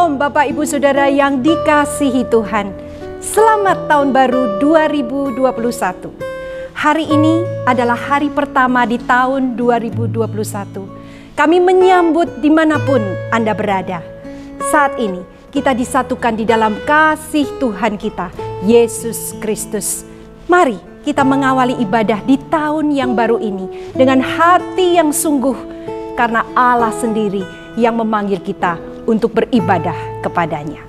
Shalom Bapak Ibu Saudara yang dikasihi Tuhan. Selamat tahun baru 2021. Hari ini adalah hari pertama di tahun 2021. Kami menyambut dimanapun Anda berada. Saat ini kita disatukan di dalam kasih Tuhan kita, Yesus Kristus. Mari kita mengawali ibadah di tahun yang baru ini dengan hati yang sungguh, karena Allah sendiri yang memanggil kita untuk beribadah kepadanya.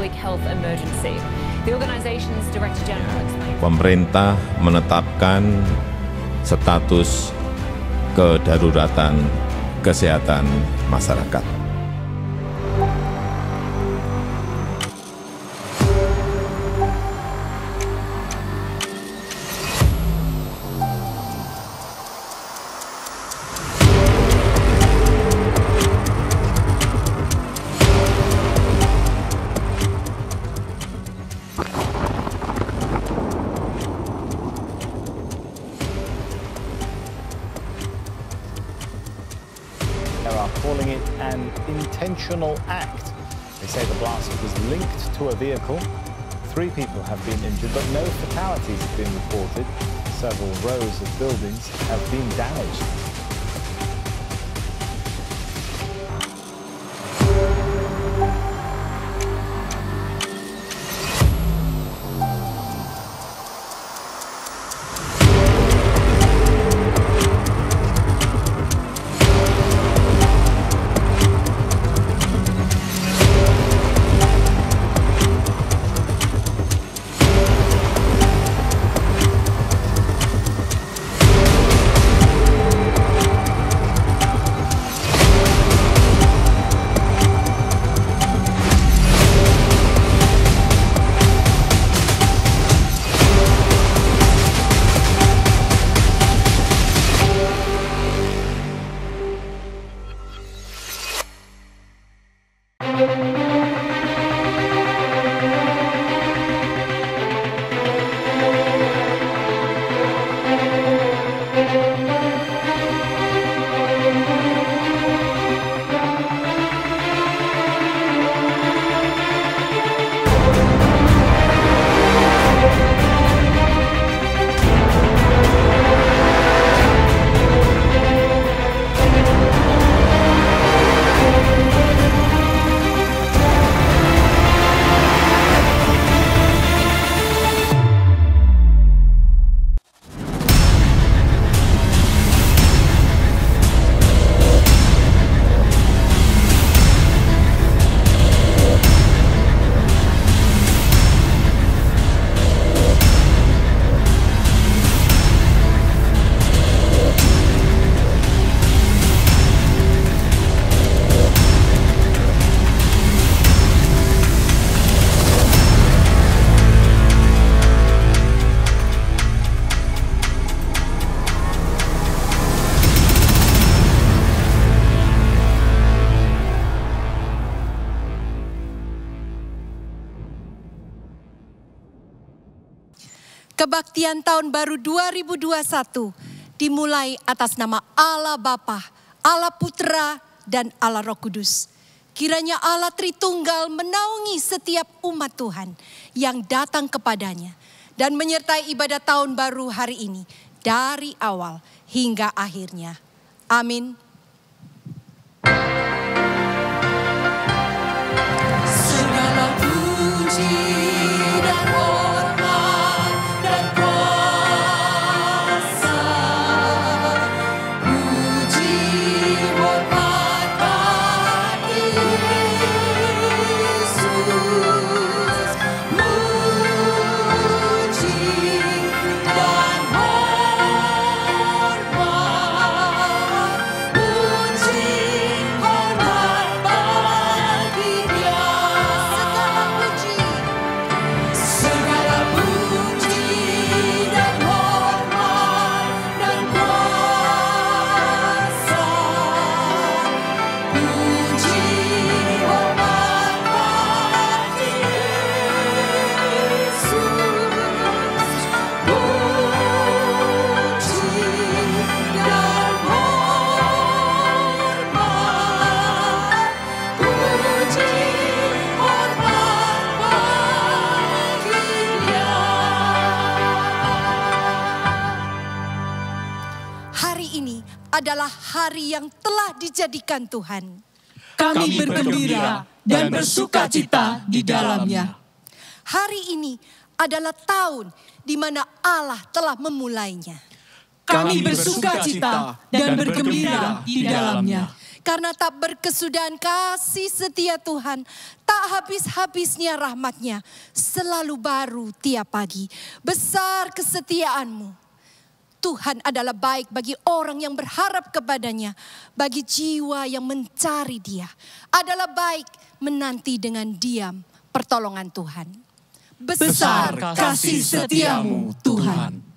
public health emergency. The organization's Director General explained. Pemerintah menetapkan status kedaruratan kesehatan masyarakat. They are calling it an intentional act. They say the blast was linked to a vehicle. 3 people have been injured, but no fatalities have been reported. Several rows of buildings have been damaged. Kebaktian tahun baru 2021 dimulai atas nama Allah Bapa, Allah Putra, dan Allah Roh Kudus. Kiranya Allah Tritunggal menaungi setiap umat Tuhan yang datang kepadanya dan menyertai ibadah tahun baru hari ini dari awal hingga akhirnya. Amin. Segala puji dan hormat dan kuasa, puji hormat bagi Yesus, puji dan hormat, puji hormat bagi Dia. Segala puji dan hormat dan kuasa, puji hormat bagi Yesus, puji dan hormat, puji hormat bagi Dia. Hari ini adalah hari yang telah dijadikan Tuhan. Kami bergembira dan bersukacita di dalamnya. Hari ini adalah tahun di mana Allah telah memulainya. Kami bersukacita dan bergembira di dalamnya. Karena tak berkesudahan kasih setia Tuhan, tak habis-habisnya rahmat-Nya, selalu baru tiap pagi. Besar kesetiaan-Mu. Tuhan adalah baik bagi orang yang berharap kepadanya, bagi jiwa yang mencari Dia. Adalah baik menanti dengan diam pertolongan Tuhan. Besar kasih setiamu, Tuhan.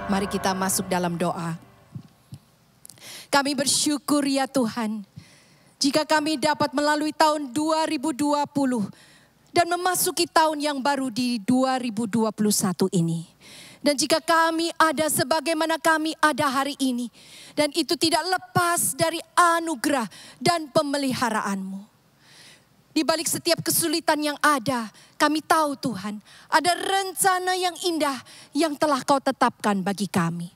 Mari kita masuk dalam doa. Kami bersyukur ya Tuhan, jika kami dapat melalui tahun 2020 dan memasuki tahun yang baru di 2021 ini. Dan jika kami ada sebagaimana kami ada hari ini, dan itu tidak lepas dari anugerah dan pemeliharaanmu. Di balik setiap kesulitan yang ada, kami tahu Tuhan, ada rencana yang indah yang telah Kau tetapkan bagi kami.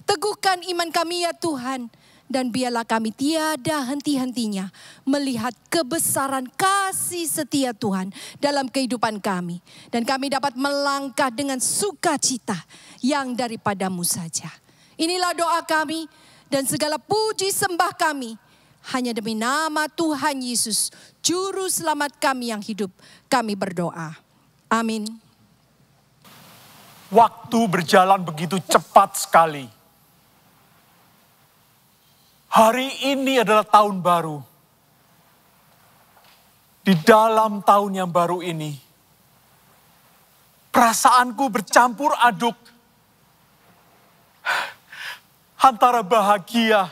Teguhkan iman kami ya Tuhan, dan biarlah kami tiada henti-hentinya melihat kebesaran kasih setia Tuhan dalam kehidupan kami. Dan kami dapat melangkah dengan sukacita yang daripada-Mu saja. Inilah doa kami dan segala puji sembah kami hanya demi nama Tuhan Yesus, Juru Selamat kami yang hidup, kami berdoa. Amin. Waktu berjalan begitu cepat sekali. Hari ini adalah tahun baru. Di dalam tahun yang baru ini, perasaanku bercampur aduk antara bahagia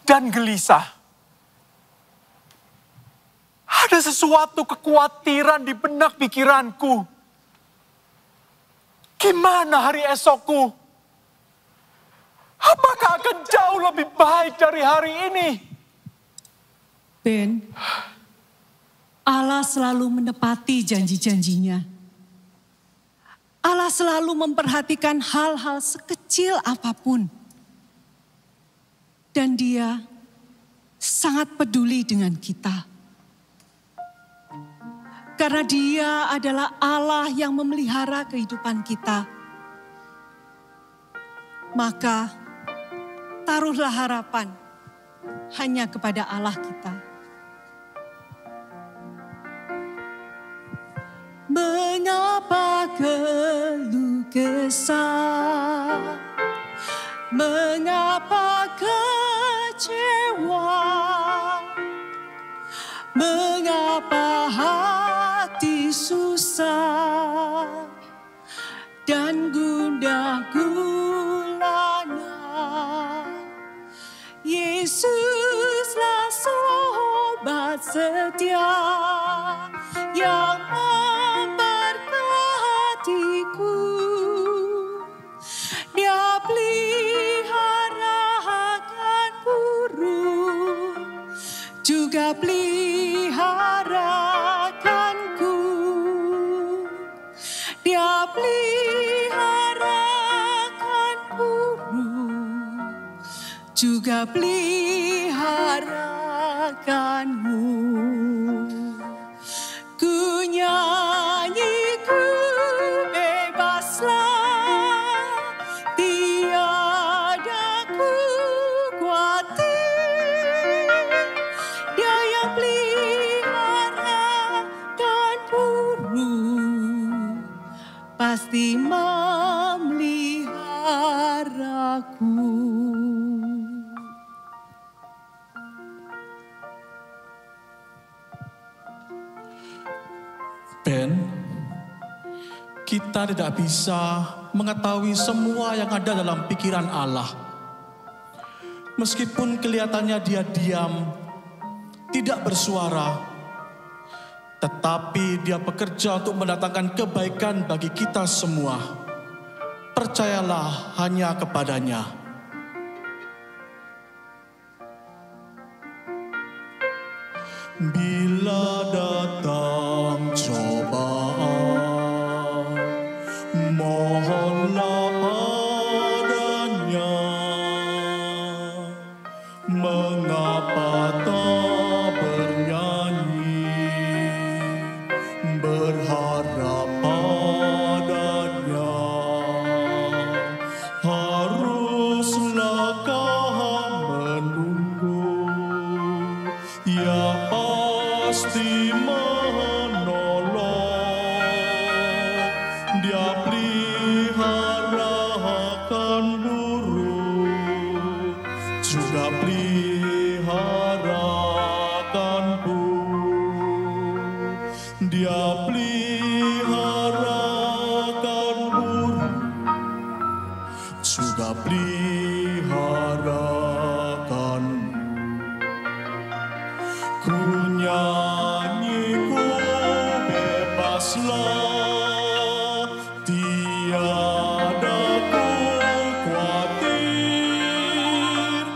dan gelisah. Ada sesuatu kekhawatiran di benak pikiranku. Gimana hari esokku? Apakah akan jauh lebih baik dari hari ini? Ben, Allah selalu menepati janji-janjinya. Allah selalu memperhatikan hal-hal sekecil apapun. Dan Dia sangat peduli dengan kita. Karena Dia adalah Allah yang memelihara kehidupan kita. Maka taruhlah harapan hanya kepada Allah kita. Mengapa keluh kesah? Mengapa kecewa? Mengapa hati susah dan gundah gulana? Yesuslah setia yang memberkatiku. Dia peliharakan burung, juga peliharakanku. Dia peliharakan burung, juga peliharakanmu. Ku nyanyi, ku bebaslah, tiada ku khawatir. Dia yang peliharakan burung, pasti memeliharaku. Ben, kita tidak bisa mengetahui semua yang ada dalam pikiran Allah. Meskipun kelihatannya dia diam, tidak bersuara, tetapi dia bekerja untuk mendatangkan kebaikan bagi kita semua. Percayalah hanya kepadanya. Bila datang cobaan, mohonlah padanya. Mengapa tak bernyanyi, berharap padanya. Haruslah kau menunggu, ya pasti menolong. Dia peliharakan burung, juga peliharakan burung. Dia peliharakan burung, juga peliharakan. Ku nyanyi, ku bebaslah, tiada ku khawatir.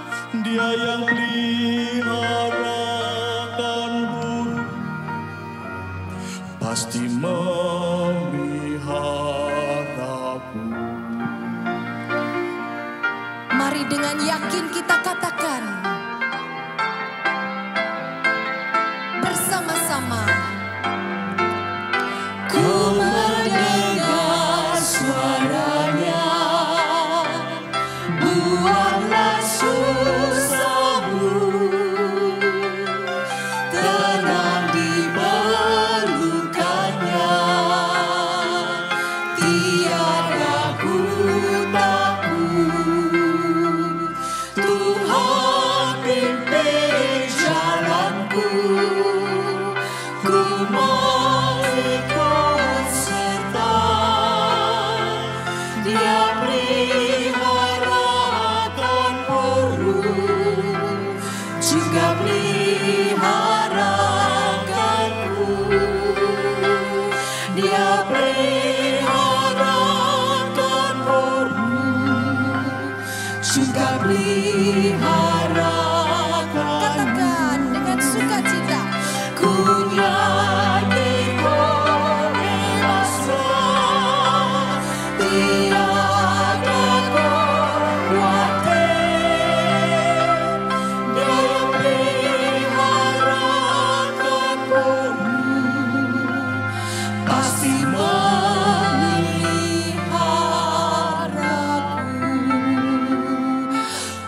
Dia yang peliharakan burung, pasti memeliharaku. Mari dengan yakin kita katakan bersama-sama. Ku mendengar suaranya, buanglah susahmu, tenang di pelukannya. Tiada ku takut, Tuhan pimpin jalanku. Ku ikut serta, dia peliharakan burung, juga peliharakanku. Dia peliharakan burung, juga peliharakanku. Katakan dengan sukacita. Ku nyanyi, ku bebaslah, tiada ku khawatir. Dia yang peliharakan burung, pasti memeliharaku,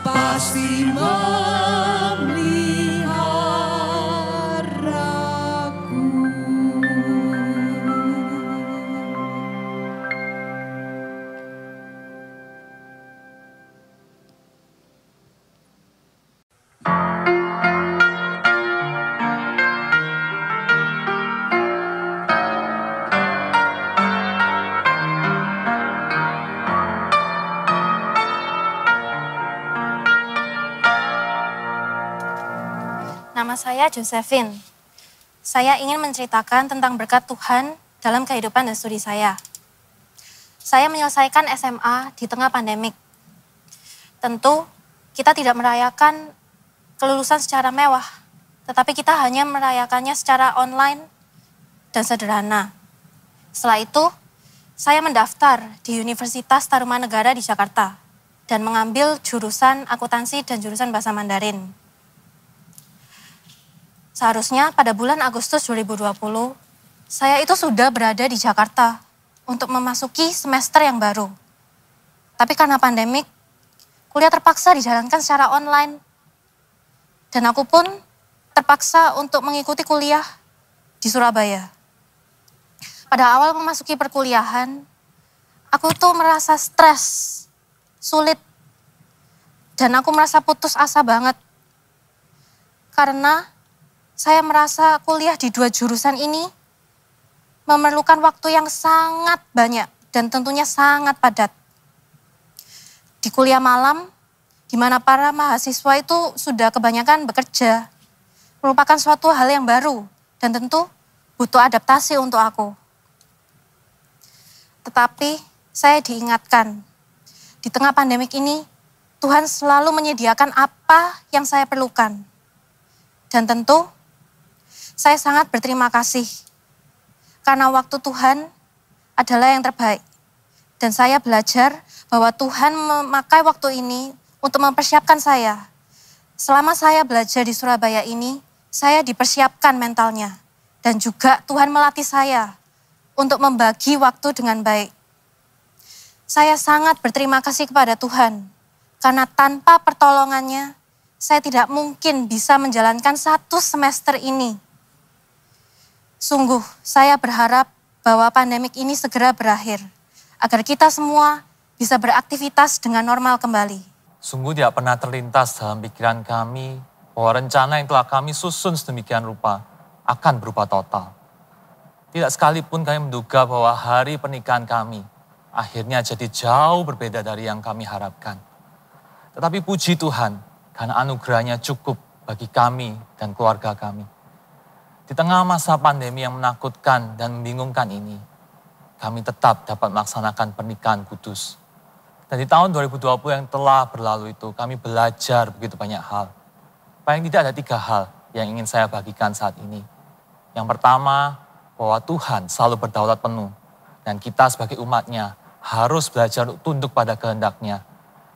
pasti Nama saya Josephine. Saya ingin menceritakan tentang berkat Tuhan dalam kehidupan dan studi saya. Saya menyelesaikan SMA di tengah pandemik. Tentu kita tidak merayakan kelulusan secara mewah, tetapi kita hanya merayakannya secara online dan sederhana. Setelah itu, saya mendaftar di Universitas Tarumanegara di Jakarta dan mengambil jurusan akuntansi dan jurusan bahasa Mandarin. Seharusnya pada bulan Agustus 2020, saya itu sudah berada di Jakarta untuk memasuki semester yang baru. Tapi karena pandemik, kuliah terpaksa dijalankan secara online. Dan aku pun terpaksa untuk mengikuti kuliah di Surabaya. Pada awal memasuki perkuliahan, aku tuh merasa stres, sulit, dan aku merasa putus asa banget. Karena saya merasa kuliah di 2 jurusan ini memerlukan waktu yang sangat banyak dan tentunya sangat padat. Di kuliah malam, di mana para mahasiswa itu sudah kebanyakan bekerja, merupakan suatu hal yang baru dan tentu butuh adaptasi untuk aku. Tetapi saya diingatkan, di tengah pandemik ini, Tuhan selalu menyediakan apa yang saya perlukan. Dan tentu, saya sangat berterima kasih karena waktu Tuhan adalah yang terbaik. Dan saya belajar bahwa Tuhan memakai waktu ini untuk mempersiapkan saya. Selama saya belajar di Surabaya ini, saya dipersiapkan mentalnya. Dan juga Tuhan melatih saya untuk membagi waktu dengan baik. Saya sangat berterima kasih kepada Tuhan karena tanpa pertolongannya, saya tidak mungkin bisa menjalankan 1 semester ini. Sungguh, saya berharap bahwa pandemik ini segera berakhir, agar kita semua bisa beraktivitas dengan normal kembali. Sungguh tidak pernah terlintas dalam pikiran kami bahwa rencana yang telah kami susun sedemikian rupa akan berubah total. Tidak sekalipun kami menduga bahwa hari pernikahan kami akhirnya jadi jauh berbeda dari yang kami harapkan. Tetapi puji Tuhan, karena anugerahnya cukup bagi kami dan keluarga kami. Di tengah masa pandemi yang menakutkan dan membingungkan ini, kami tetap dapat melaksanakan pernikahan kudus. Dan di tahun 2020 yang telah berlalu itu, kami belajar begitu banyak hal. Paling tidak ada 3 hal yang ingin saya bagikan saat ini. Yang pertama, bahwa Tuhan selalu berdaulat penuh. Dan kita sebagai umatnya harus belajar untuk tunduk pada kehendak-Nya.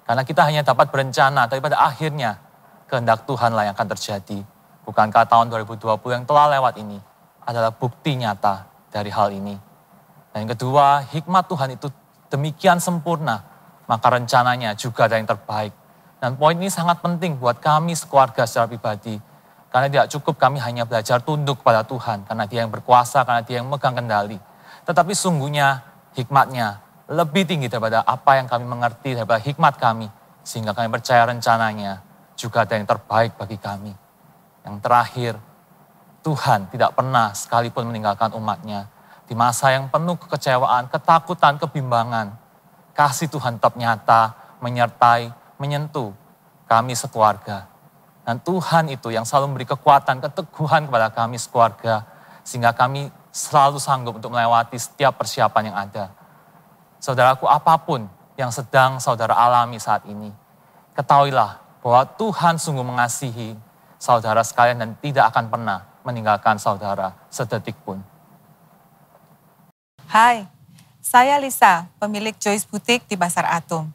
Karena kita hanya dapat berencana, tapi pada akhirnya kehendak Tuhanlah yang akan terjadi. Bukankah tahun 2020 yang telah lewat ini adalah bukti nyata dari hal ini. Dan yang kedua, hikmat Tuhan itu demikian sempurna, maka rencananya juga ada yang terbaik. Dan poin ini sangat penting buat kami sekeluarga secara pribadi. Karena tidak cukup kami hanya belajar tunduk pada Tuhan, karena Dia yang berkuasa, karena Dia yang megang kendali. Tetapi sungguhnya hikmatnya lebih tinggi daripada apa yang kami mengerti, daripada hikmat kami. Sehingga kami percaya rencananya juga ada yang terbaik bagi kami. Yang terakhir, Tuhan tidak pernah sekalipun meninggalkan umatnya. Di masa yang penuh kekecewaan, ketakutan, kebimbangan, kasih Tuhan tetap nyata, menyertai, menyentuh kami sekeluarga. Dan Tuhan itu yang selalu memberi kekuatan, keteguhan kepada kami sekeluarga, sehingga kami selalu sanggup untuk melewati setiap persiapan yang ada. Saudaraku, apapun yang sedang saudara alami saat ini, ketahuilah bahwa Tuhan sungguh mengasihi saudara sekalian dan tidak akan pernah meninggalkan saudara sedetik pun. Hai, saya Lisa, pemilik Joyce Boutique di Pasar Atom.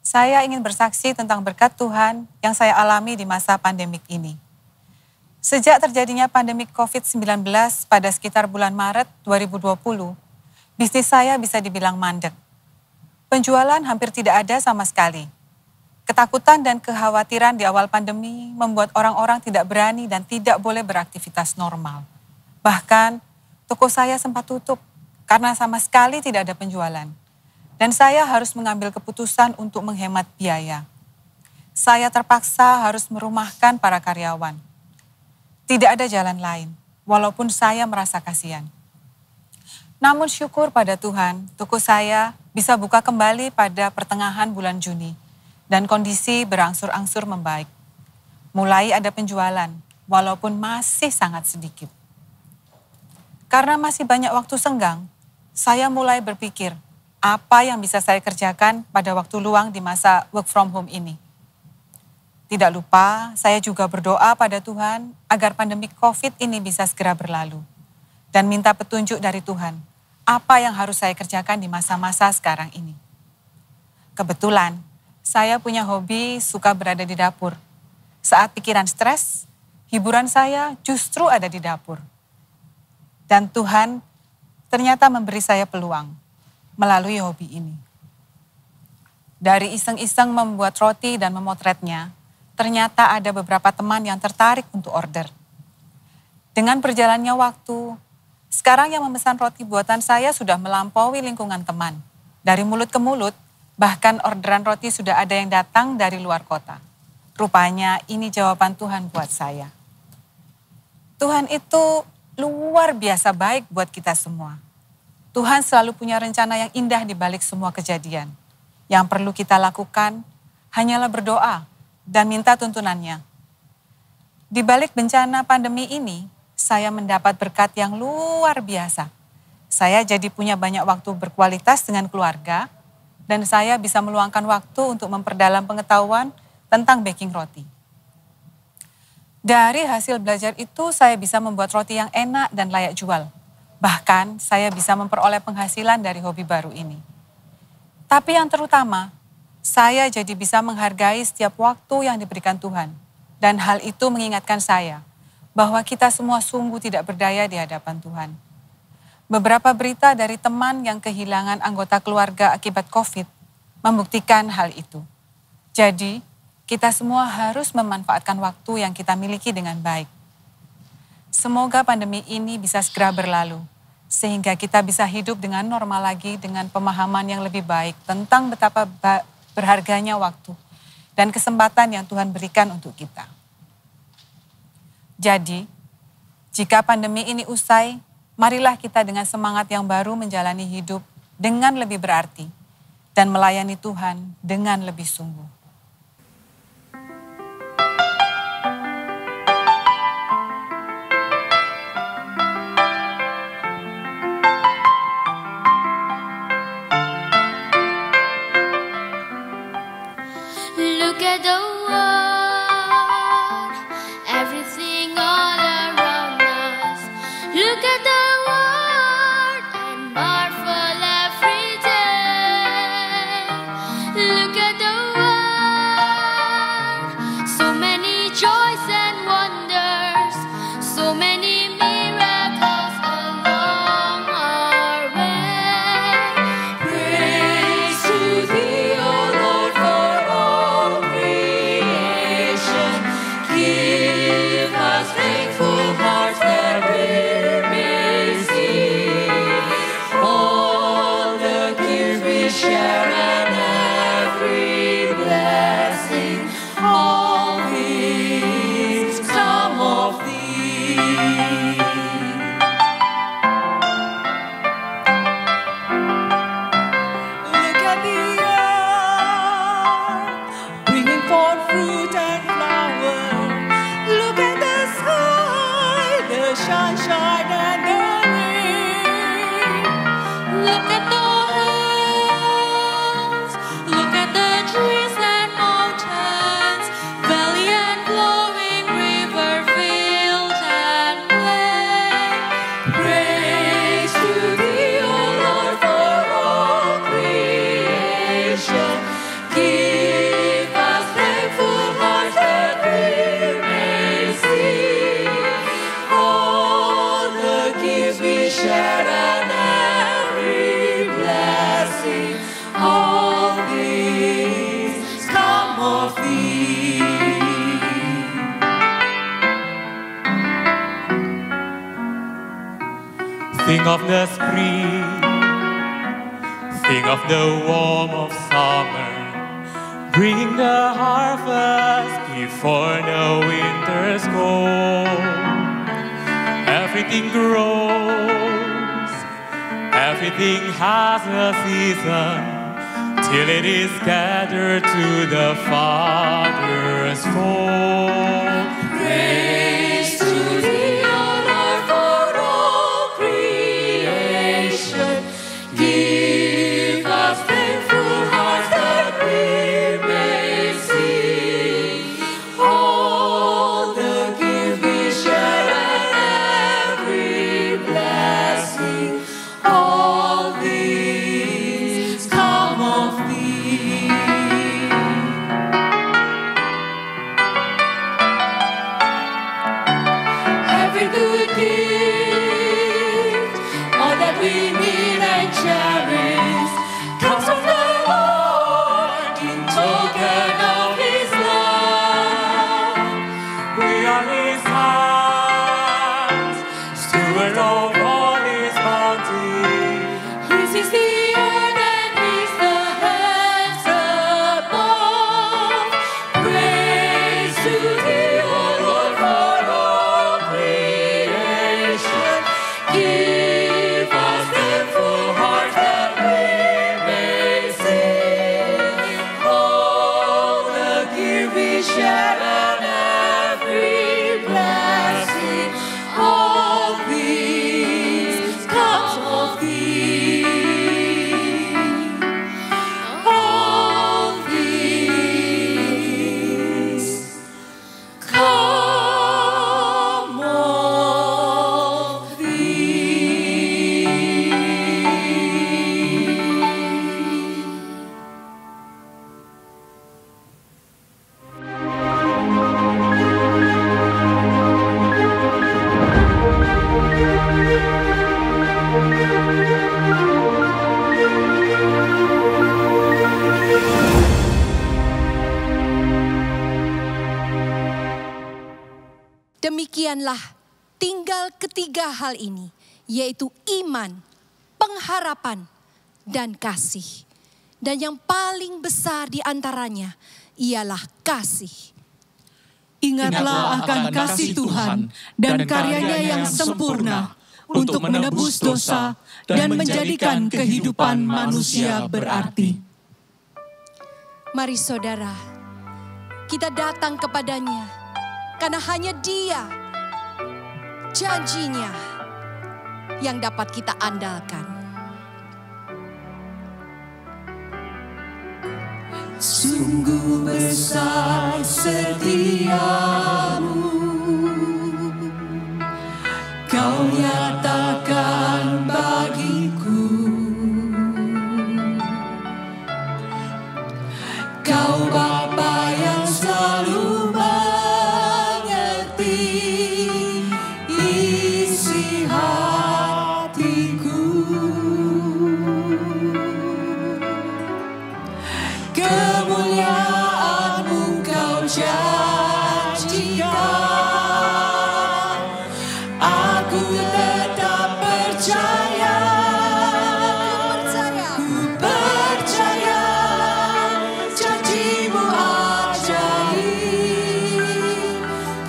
Saya ingin bersaksi tentang berkat Tuhan yang saya alami di masa pandemik ini. Sejak terjadinya pandemik COVID-19 pada sekitar bulan Maret 2020, bisnis saya bisa dibilang mandek. Penjualan hampir tidak ada sama sekali. Ketakutan dan kekhawatiran di awal pandemi membuat orang-orang tidak berani dan tidak boleh beraktivitas normal. Bahkan, toko saya sempat tutup karena sama sekali tidak ada penjualan. Dan saya harus mengambil keputusan untuk menghemat biaya. Saya terpaksa harus merumahkan para karyawan. Tidak ada jalan lain, walaupun saya merasa kasihan. Namun syukur pada Tuhan, toko saya bisa buka kembali pada pertengahan bulan Juni. Dan kondisi berangsur-angsur membaik. Mulai ada penjualan, walaupun masih sangat sedikit. Karena masih banyak waktu senggang, saya mulai berpikir apa yang bisa saya kerjakan pada waktu luang di masa work from home ini. Tidak lupa, saya juga berdoa pada Tuhan agar pandemi COVID ini bisa segera berlalu. Dan minta petunjuk dari Tuhan, apa yang harus saya kerjakan di masa-masa sekarang ini. Kebetulan, saya punya hobi suka berada di dapur. Saat pikiran stres, hiburan saya justru ada di dapur. Dan Tuhan ternyata memberi saya peluang melalui hobi ini. Dari iseng-iseng membuat roti dan memotretnya, ternyata ada beberapa teman yang tertarik untuk order. Dengan berjalannya waktu, sekarang yang memesan roti buatan saya sudah melampaui lingkungan teman. Dari mulut ke mulut, bahkan orderan roti sudah ada yang datang dari luar kota. Rupanya ini jawaban Tuhan buat saya. Tuhan itu luar biasa baik buat kita semua. Tuhan selalu punya rencana yang indah di balik semua kejadian. Yang perlu kita lakukan hanyalah berdoa dan minta tuntunannya. Di balik bencana pandemi ini, saya mendapat berkat yang luar biasa. Saya jadi punya banyak waktu berkualitas dengan keluarga, dan saya bisa meluangkan waktu untuk memperdalam pengetahuan tentang baking roti. Dari hasil belajar itu, saya bisa membuat roti yang enak dan layak jual. Bahkan, saya bisa memperoleh penghasilan dari hobi baru ini. Tapi yang terutama, saya jadi bisa menghargai setiap waktu yang diberikan Tuhan. Dan hal itu mengingatkan saya bahwa kita semua sungguh tidak berdaya di hadapan Tuhan. Beberapa berita dari teman yang kehilangan anggota keluarga akibat COVID membuktikan hal itu. Jadi, kita semua harus memanfaatkan waktu yang kita miliki dengan baik. Semoga pandemi ini bisa segera berlalu, sehingga kita bisa hidup dengan normal lagi dengan pemahaman yang lebih baik tentang betapa berharganya waktu dan kesempatan yang Tuhan berikan untuk kita. Jadi, jika pandemi ini usai, marilah kita dengan semangat yang baru menjalani hidup dengan lebih berarti dan melayani Tuhan dengan lebih sungguh. Look at the world, everything all around us. Look at the world and marvel every day. Look at the world, so many joys and wonders, so many miracles along our way. Praise to thee, O Lord, for all creation. Give us thankful hearts that we may see all the gifts we share and every blessing. All things come of thee. Look at the earth, bringing forth fruit and flower. Look at the sky, the sunshine and the rain. Look at the hills, look at the trees and mountains, valley and flowing river, field and plain. Praise to thee, O Lord, for all creation. Give us thankful hearts that we may see all the gifts we share and every blessing. All these come of thee. Think of the spring, think of the warmth of summer, bringing the harvest before the winter's cold. Everything grows, everything has a season, till it is gathered to the Father's fold. Praise to thee, O Lord, for all creation. Demikianlah tinggal ketiga hal ini, yaitu iman, pengharapan, dan kasih. Dan yang paling besar di antaranya ialah kasih. Ingatlah akan kasih Tuhan dan karyanya yang sempurna untuk menebus dosa dan menjadikan kehidupan manusia berarti. Mari saudara, kita datang kepadanya karena hanya Dia, janjinya yang dapat kita andalkan. Sungguh besar setiamu, Kau nyatakan bagiku. Kau Bapa yang selalu mengerti isi hatiku. Kemuliaan-Mu Kau janjikan, aku tetap percaya. Ku percaya janji-Mu ajaib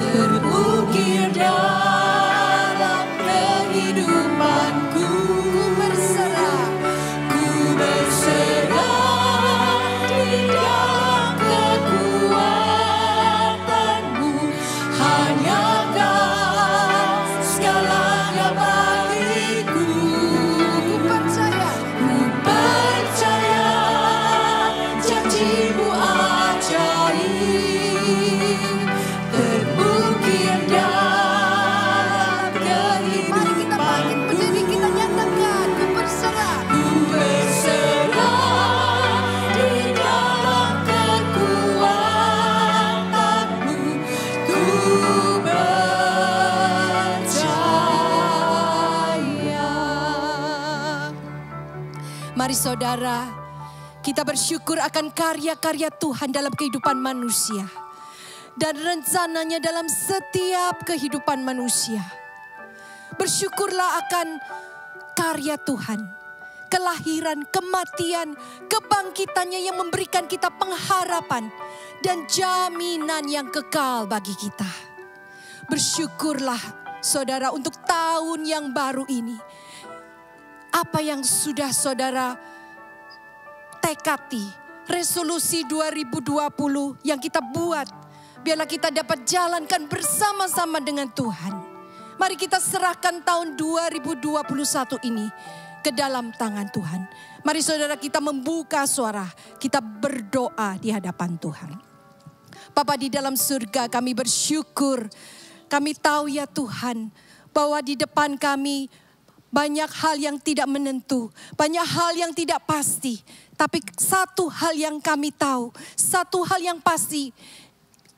terukir dalam kehidupanku. Ku berserah di dalam kekuatan-Mu, hanya Kau segalanya bagiku. Ku percaya janji-Mu ajaib terbukir dalam kehidupanku. Mari kita bangkit berdiri, kita nyatakan, ku berserah. Ku berserah di dalam kekuatan-Mu, ku percaya. Mari saudara, kita bersyukur akan karya-karya Tuhan dalam kehidupan manusia. Dan rencananya dalam setiap kehidupan manusia. Bersyukurlah akan karya Tuhan. Kelahiran, kematian, kebangkitannya yang memberikan kita pengharapan. Dan jaminan yang kekal bagi kita. Bersyukurlah saudara untuk tahun yang baru ini. Apa yang sudah saudara tekati, resolusi 2020 yang kita buat, biarlah kita dapat jalankan bersama-sama dengan Tuhan. Mari kita serahkan tahun 2021 ini ke dalam tangan Tuhan. Mari saudara kita membuka suara, kita berdoa di hadapan Tuhan. Bapa di dalam surga, kami bersyukur. Kami tahu ya Tuhan, bahwa di depan kami banyak hal yang tidak menentu, banyak hal yang tidak pasti. Tapi satu hal yang kami tahu, satu hal yang pasti,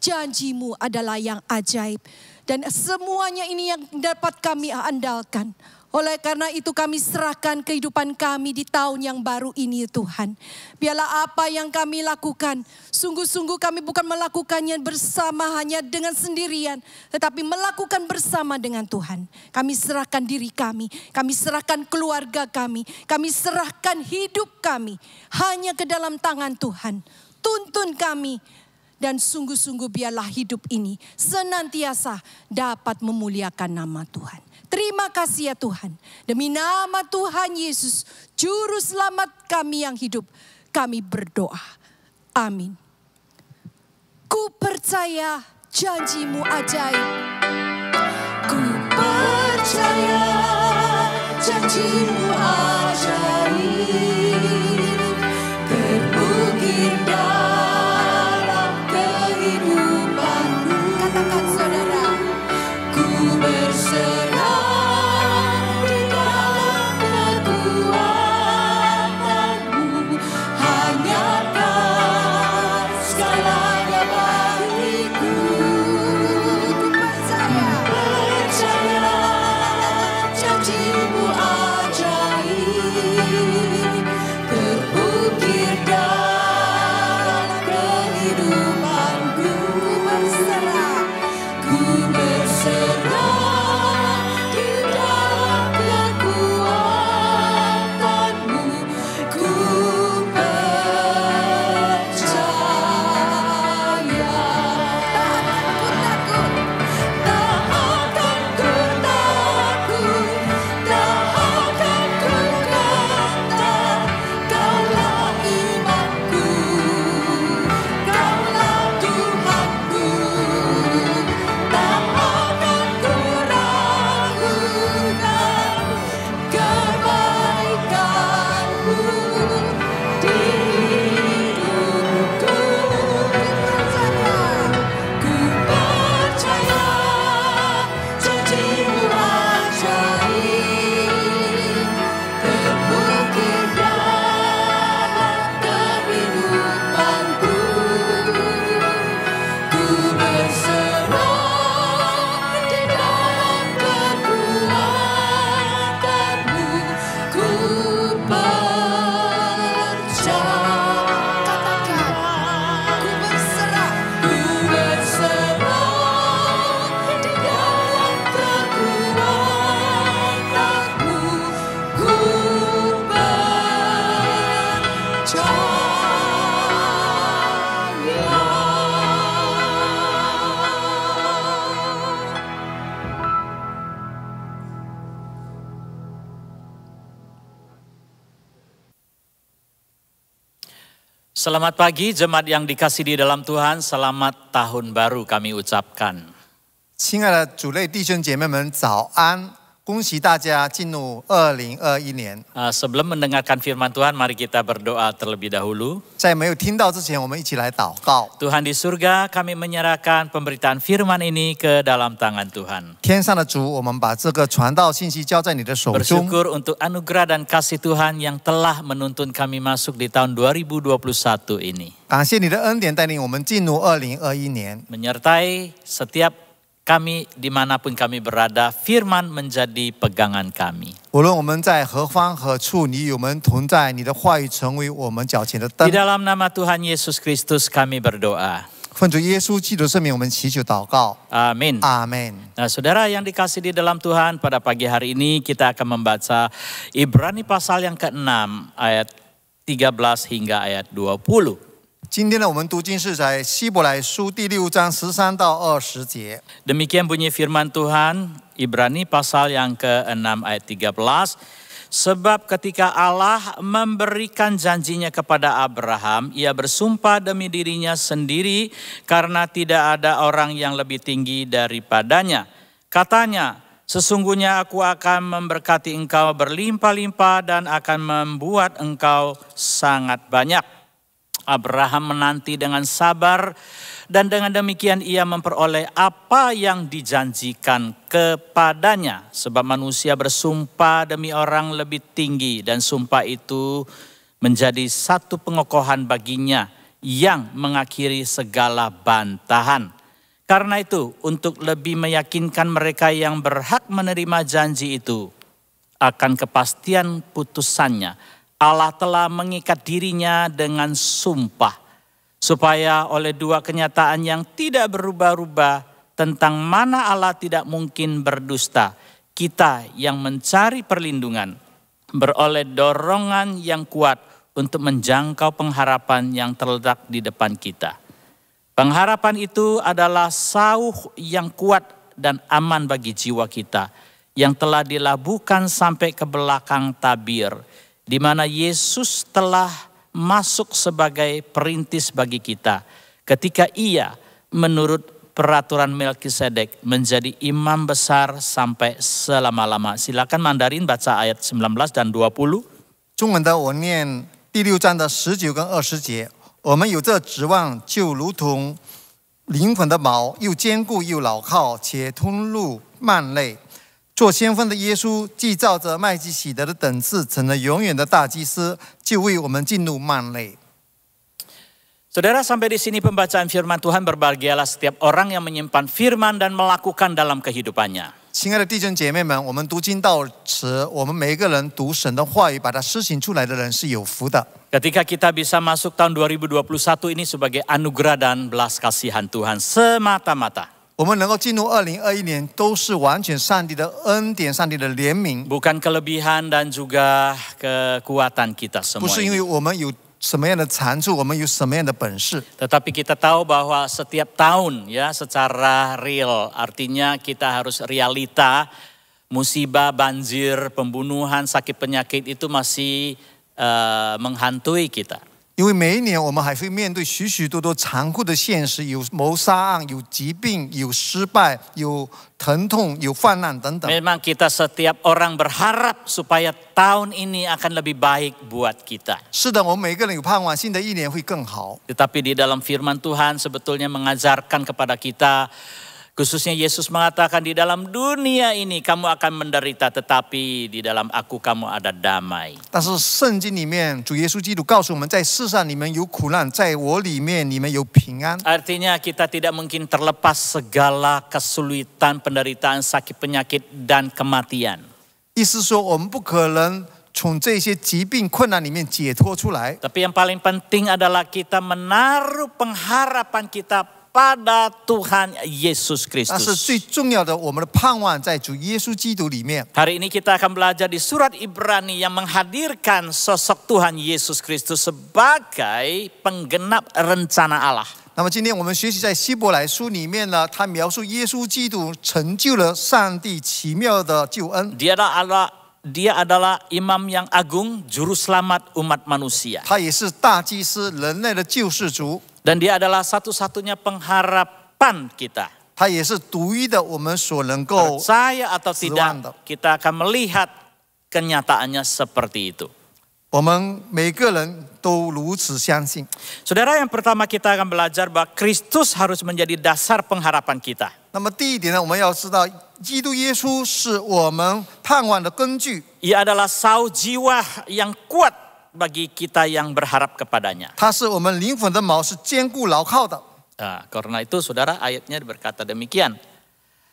janji-Mu adalah yang ajaib. Dan semuanya ini yang dapat kami andalkan. Oleh karena itu kami serahkan kehidupan kami di tahun yang baru ini Tuhan. Biarlah apa yang kami lakukan, sungguh-sungguh kami bukan melakukannya bersama hanya dengan sendirian. Tetapi melakukan bersama dengan Tuhan. Kami serahkan diri kami serahkan keluarga kami serahkan hidup kami hanya ke dalam tangan Tuhan. Tuntun kami. Dan sungguh-sungguh biarlah hidup ini senantiasa dapat memuliakan nama Tuhan. Terima kasih ya Tuhan. Demi nama Tuhan Yesus, Juru Selamat kami yang hidup, kami berdoa. Amin. Ku percaya janji-Mu ajaib. Ku percaya janji-Mu ajaib terbukir dalam kehidupanku. Katakan saudara, ku berserah di dalam kekuatan-Mu, hanya Kau segalanya bagiku. Ku percaya janji-Mu ajaib Selamat pagi jemaat yang dikasihi di dalam Tuhan, selamat tahun baru kami ucapkan. 亲爱的主内弟兄姐妹们，早安！恭喜大家进入2021年。Sebelum mendengarkan firman Tuhan, mari kita berdoa terlebih dahulu. 在没有听到之前，我们一起来祷告。 Tuhan di surga, kami menyerahkan pemberitaan firman ini ke dalam tangan Tuhan. 天上的主，我们把这个传道信息交在你的手中。 Bersyukur untuk anugerah dan kasih Tuhan yang telah menuntun kami masuk di tahun 2021 ini. 感谢你的恩典带领我们进入2021年。 Menyertai setiap kami dimanapun kami berada, firman menjadi pegangan kami. 无论我们在何方何处，你与我们同在，你的话语成为我们脚前的灯。 Di dalam nama Tuhan Yesus Kristus kami berdoa. 奉主耶稣基督的圣名，我们祈求祷告。 Amin. Amin. Nah, saudara yang dikasih di dalam Tuhan, pada pagi hari ini kita akan membaca Ibrani pasal yang ke-6 ayat 13 hingga ayat 20. 今天呢，我们读经是在希伯来书第6章13到20节。 Demikian bunyi firman Tuhan, Ibrani pasal yang ke-6 ayat 13. Sebab ketika Allah memberikan janjinya kepada Abraham, ia bersumpah demi dirinya sendiri karena tidak ada orang yang lebih tinggi daripadanya. Katanya, sesungguhnya aku akan memberkati engkau berlimpah-limpah dan akan membuat engkau sangat banyak. Abraham menanti dengan sabar dan dengan demikian ia memperoleh apa yang dijanjikan kepadanya. Sebab manusia bersumpah demi orang lebih tinggi dan sumpah itu menjadi satu pengokohan baginya yang mengakhiri segala bantahan. Karena itu untuk lebih meyakinkan mereka yang berhak menerima janji itu akan kepastian putusannya, Allah telah mengikat dirinya dengan sumpah, supaya oleh dua kenyataan yang tidak berubah-ubah tentang mana Allah tidak mungkin berdusta, kita yang mencari perlindungan beroleh dorongan yang kuat untuk menjangkau pengharapan yang terletak di depan kita. Pengharapan itu adalah sauh yang kuat dan aman bagi jiwa kita, yang telah dilabuhkan sampai ke belakang tabir, di mana Yesus telah masuk sebagai perintis bagi kita ketika ia menurut peraturan Melkisedek menjadi imam besar sampai selama-lama. Silakan Mandarin baca ayat 19 dan 20. 中文的我念第6章的19跟20节。我们有这指望，就如同灵魂的锚，又坚固又牢靠，且通入幔内。 做先锋的耶稣，既照着麦基洗德的等次，成了永远的大祭司，就为我们进入幔内。 Saudara, sampai di sini pembacaan firman Tuhan. Berbahagialah setiap orang yang menyimpan firman dan melakukan dalam kehidupannya. 亲爱的弟兄姐妹们，我们读经到此，我们每一个人读神的话语，把它施行出来的人是有福的。 Ketika kita bisa masuk tahun 2021 ini sebagai anugerah dan belas kasihan Tuhan semata-mata. 我们能够进入2021年，都是完全上帝的恩典、上帝的怜悯， Bukan kelebihan dan juga kekuatan kita 不 semua 是因为 ini. 我们有什么样的长处，我们有什么样的本事。 Tetapi kita tahu bahwa setiap tahun ya secara real, artinya kita harus realita, musibah, banjir, pembunuhan, sakit penyakit itu masih menghantui kita. 因为每一年我们还会面对许许多多残酷的现实，有谋杀案，有疾病，有失败，有疼痛，有泛滥等等。 Memang kita setiap orang berharap supaya tahun ini akan lebih baik buat kita. 是的，我们每个人有盼望，新的一年会更好。 Tetapi di dalam firman Tuhan sebetulnya mengajarkan kepada kita, khususnya Yesus mengatakan di dalam dunia ini kamu akan menderita, tetapi di dalam aku kamu ada damai. 但是圣经里面，主耶稣基督告诉我们，在世上你们有苦难，在我里面你们有平安。 Artinya kita tidak mungkin terlepas segala kesulitan, penderitaan, sakit penyakit dan kematian. 意思说，我们不可能从这些疾病困难里面解脱出来。 Tapi yang paling penting adalah kita menaruh pengharapan kita pada Tuhan Yesus 但是 Kristus. 最重要的，我们的盼望在主耶稣基督里面。 Hari ini kita akan belajar di surat Ibrani yang menghadirkan sosok Tuhan Yesus Kristus sebagai penggenap rencana Allah. 那么今天我们学习在希伯来书里面呢，他描述耶稣基督成就了上帝奇妙的救恩。 Dia adalah imam yang agung, juru selamat umat manusia. 他也是大祭司，人类的救世主。 Dan dia adalah satu-satunya pengharapan kita. 他也是独一的，我们所能够 Percaya atau 指望 tidak, 的。 kita akan melihat kenyataannya seperti itu. 我们每个人都如此相信。 Saudara, yang pertama kita akan belajar bahwa Kristus harus menjadi dasar pengharapan kita. 那么第一点呢，我们要知道，基督耶稣是我们盼望的根据。 Ia adalah sau jiwa yang kuat bagi kita yang berharap kepadanya. 他是我们灵魂的锚，是坚固牢靠的。 Nah, karena itu saudara ayatnya berkata demikian.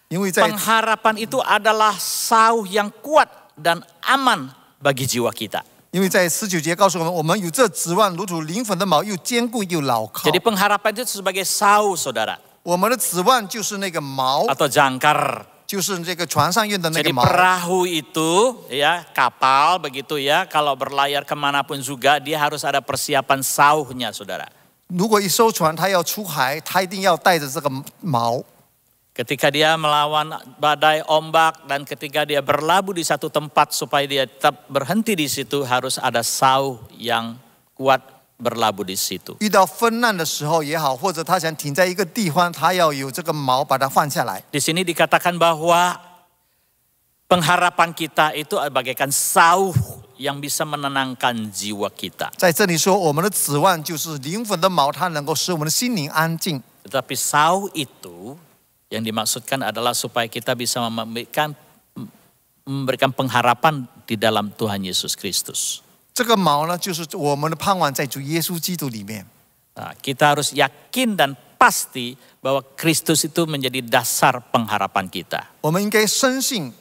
因为在 Pengharapan itu adalah sau yang kuat dan aman bagi jiwa kita. 因为在19节告诉我们，我们有这指望，如同灵魂的锚，又坚固又牢靠。 Jadi pengharapan itu sebagai sau saudara. 我们的指望就是那个锚， Atau jangkar. 就是这个船上用的那 Jadi 个锚。 perahu itu ya kapal begitu ya. Kalau berlayar kemanapun juga dia harus ada persiapan saunya saudara. 如果一艘船它要出海，它一定要带着这个锚。 Ketika dia melawan badai ombak dan ketika dia berlabuh di satu tempat supaya dia tetap berhenti di situ harus ada sau yang kuat berlabuh di situ. 遇到风浪的时候也好，或者他想停在一个地方，他要有这个锚把它放下来。 Di sini dikatakan bahwa pengharapan kita itu bagaikan sau yang bisa menenangkan jiwa kita. 在这里说，我们的指望就是灵魂的锚，它能够使我们的心灵安静。 Tetapi sau itu yang dimaksudkan adalah supaya kita bisa memberikan pengharapan di dalam Tuhan Yesus Kristus. 这个锚呢，就是我们的盼望在主耶稣基督里面。 Nah, kita harus yakin dan pasti bahwa Kristus itu menjadi dasar pengharapan kita. 我们应该深信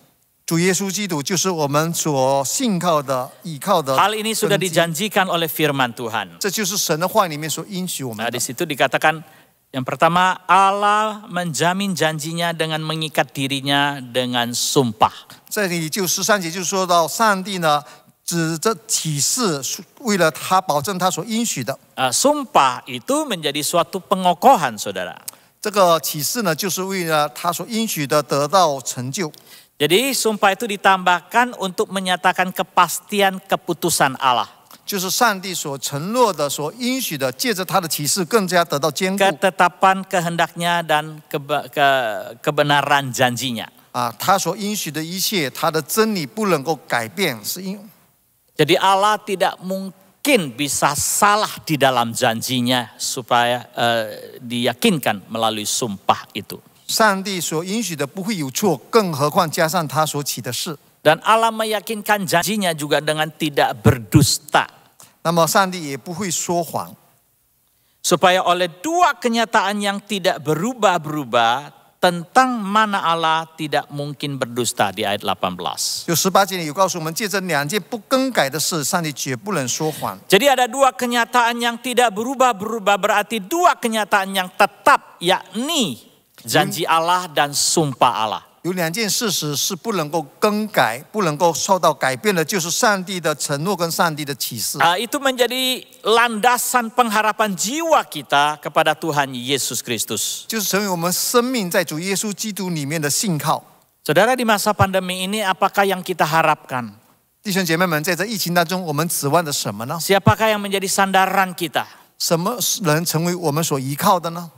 主耶稣基督就是我们所信靠的、依靠的。 Hal ini sudah dijanjikan oleh firman Tuhan. 这就是神的话里面所应许我们 Nah, 的。 di situ dikatakan yang pertama Allah menjamin janjinya dengan mengikat dirinya dengan sumpah. 这里就13节就说到上帝呢，指着启示，为了他保证他所应许的。 Sumpah itu menjadi suatu pengokohan, saudara. 这个启示呢，就是为了他所应许的得到成就。 Jadi sumpah itu ditambahkan untuk menyatakan kepastian keputusan Allah. 就是上帝所承诺的、所应许的，借着他的启示更加得到坚固。 Ketetapan kehendaknya dan kebenaran janjinya. 他所应许的一切，他的真理不能够改变，是因。 Jadi Allah tidak mungkin bisa salah di dalam janjinya supaya diyakinkan melalui sumpah itu. 上帝所应许的不会有错，更何况加上他所起的事。 Dan Allah meyakinkan janjinya juga dengan tidak berdusta. 那么上帝也不会说谎。 Supaya oleh dua kenyataan yang tidak berubah-berubah tentang mana Allah tidak mungkin berdusta di ayat 18. 就18节里有告诉我们，借着两件不更改的事，上帝绝不能说谎。 Jadi ada dua kenyataan yang tidak berubah-berubah, berarti dua kenyataan yang tetap, yakni janji Allah dan sumpah Allah. 有两件事实是不能够更改、不能够受到改变的，就是上帝的承诺跟上帝的启示。 Itu menjadi landasan pengharapan jiwa kita kepada Tuhan Yesus Kristus. 就是成为我们生命在主耶稣基督里面的信靠。 Saudara, di masa pandemi ini apakah yang kita harapkan? 弟兄姐妹们，在这疫情当中，我们指望的什么呢？ Siapakah yang menjadi sandaran kita? 什么人成为我们所依靠的呢？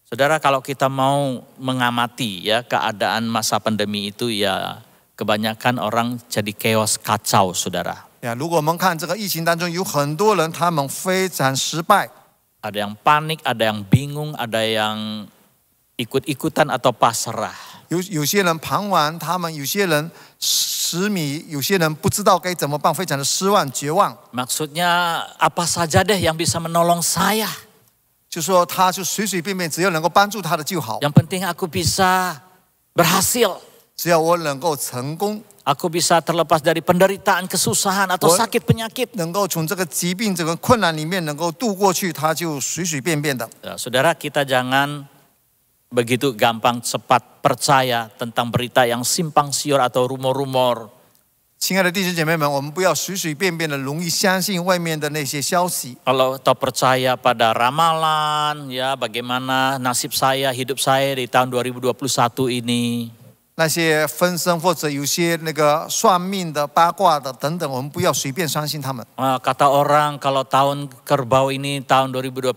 Saudara, kalau kita mau mengamati ya keadaan masa pandemi itu ya kebanyakan orang jadi chaos kacau, saudara. 如果我们看这个疫情当中，有很多人他们非常失败。 Ada yang panik, ada yang bingung, ada yang ikut-ikutan atau pasrah. 有些人彷徨，他们有些人失迷，有些人不知道该怎么办，非常的失望、绝望。 Maksudnya apa saja deh yang bisa menolong saya. 就说他就随随便便，只要能够帮助他的就好。 Yang penting aku bisa berhasil. 只要我能够成功， Aku bisa terlepas dari penderitaan, kesusahan atau sakit penyakit. 能够从这个疾病、这个困难里面能够度过去，他就随随便便的。 Saudara, kita jangan begitu gampang cepat percaya tentang berita yang simpang siur atau rumor-rumor. 亲爱的弟兄姐妹们，我们不要随随便便的容易相信外面的那些消息。 Kalau atau percaya pada ramalan, ya bagaimana nasib saya, hidup saya di tahun 2021 ini. 那些分身或者有些那个算命的、八卦的等等，我们不要随便相信他们。 Kata orang kalau tahun kerbau ini, tahun 2021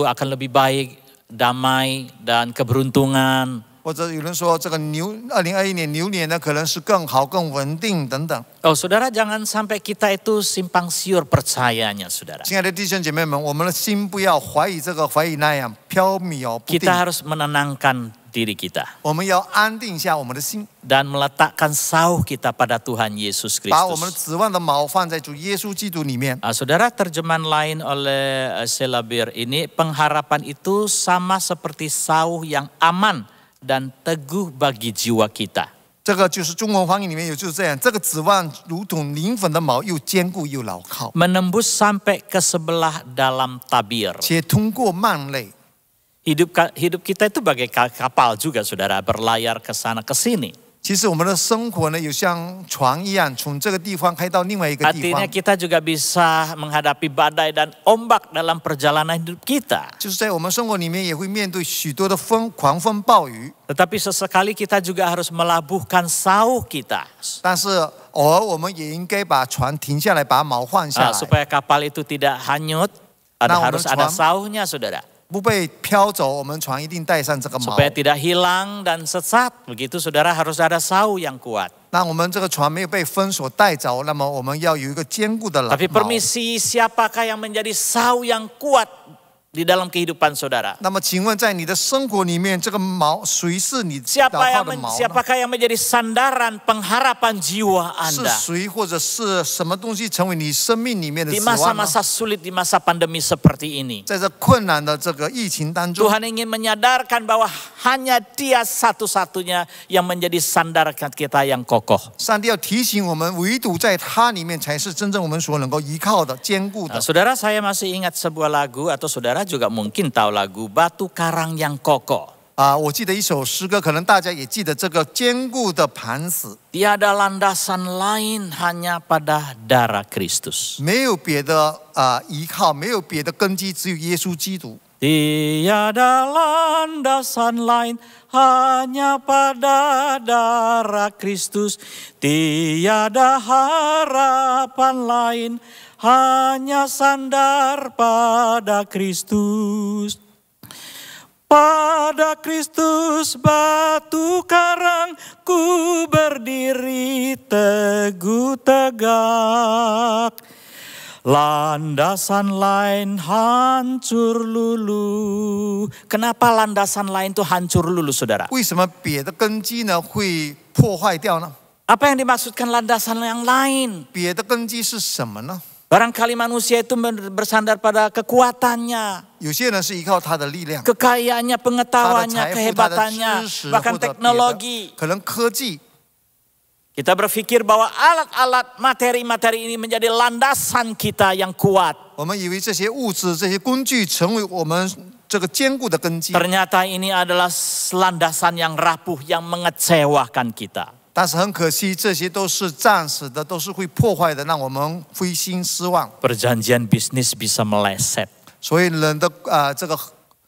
akan lebih baik, damai dan keberuntungan. 或者有人说这个2021年牛年呢，可能是更好、更稳定等等。 Oh, saudara, jangan sampai kita itu simpang siur percayanya, saudara. 亲爱的弟兄姐妹们，我们的心不要怀疑这个、怀疑那样，飘渺不定。 Kita harus menenangkan diri kita 我们要安定一下我们的心， dan meletakkan sauh kita pada Tuhan Yesus 把我们的 Kristus. 指望的锚放在主耶稣基督里面。 Saudara, terjemahan lain oleh Selabir ini, pengharapan itu sama seperti sauh yang aman dan teguh bagi jiwa kita. 这个就是中文翻译里面有就是这样，这个指望如同灵魂的锚，又坚固又牢靠， Menembus sampai ke sebelah dalam tabir. 且通过幔内。 Hidup kita itu bagai kapal juga, saudara, berlayar ke sana ke sini. 其实我们的生活呢，有像船一样，从这个地方开到另外一个地 Artinya 方。 kita juga bisa menghadapi badai dan ombak dalam perjalanan hidup kita. 就是在我们生活里面也会面对许多的狂风暴雨， Tetapi sesekali kita juga harus melabuhkan sauh kita. 但是偶尔我们也应该把船停下来，把锚换下来， Supaya kapal itu tidak hanyut, harus ada sauhnya, saudara. 不被飘走。我们船一定带上这个 Supaya 锚， tidak hilang dan sesat, begitu saudara, harus ada sauh yang kuat. 那我们这个船没有被风所带走，那么我们要有一个坚固的 Tapi 锚。 permisi, siapakah yang menjadi sauh yang kuat di dalam kehidupan saudara? 那么，请问在你的生活里面，这个锚谁是你祷告的锚呢？ Siapakah yang menjadi sandaran pengharapan jiwa 是 Anda 谁或者是什么东西成为你生命里面的 di 指望呢？ masa-masa sulit, di masa pandemi seperti ini? 在这困难的这个疫情当中， Tuhan ingin menyadarkan bahwa hanya Dia satu-satunya yang menjadi sandaran kita yang kokoh. 上帝要提醒我们，唯独在他里面才是真正我们所能够依靠的、坚固的。 Saudara, saya masih ingat sebuah lagu, atau saudara juga mungkin tahu lagu Batu Karang yang Kokoh. 我记得一首诗歌，可能大家也记得这个坚固的磐石， Tiada landasan lain hanya pada darah Kristus. 没有别的依靠，没有别的根基，只有耶稣基督。 Tiada landasan lain hanya pada darah Kristus. Tiada harapan lain hanya sandar pada Kristus. Pada Kristus batu karang ku berdiri teguh tegak. Landasan lain hancur luluh. Kenapa landasan lain itu hancur luluh, saudara? 为什么别的根基呢会破坏掉呢？ Apa yang dimaksudkan landasan yang lain? 别的根基是什么呢？ Barangkali manusia itu bersandar pada kekuatannya, 有些人是依靠他的力量， kekayaannya, 他的 pengetahuannya, 财富、他的 kehebatannya, 知识 bahkan 或者别的 teknologi. 可能科技。 Kita berpikir bahwa alat-alat materi-materi ini menjadi landasan kita yang kuat. 我们以为这些物质、这些工具成为我们这个坚固的根基， Ternyata ini adalah landasan yang rapuh yang mengecewakan kita. 但是很可惜，这些都是暂时的，都是会破坏的，让我们灰心失望。 Perjanjian bisnis bisa meleset. 所以人的这个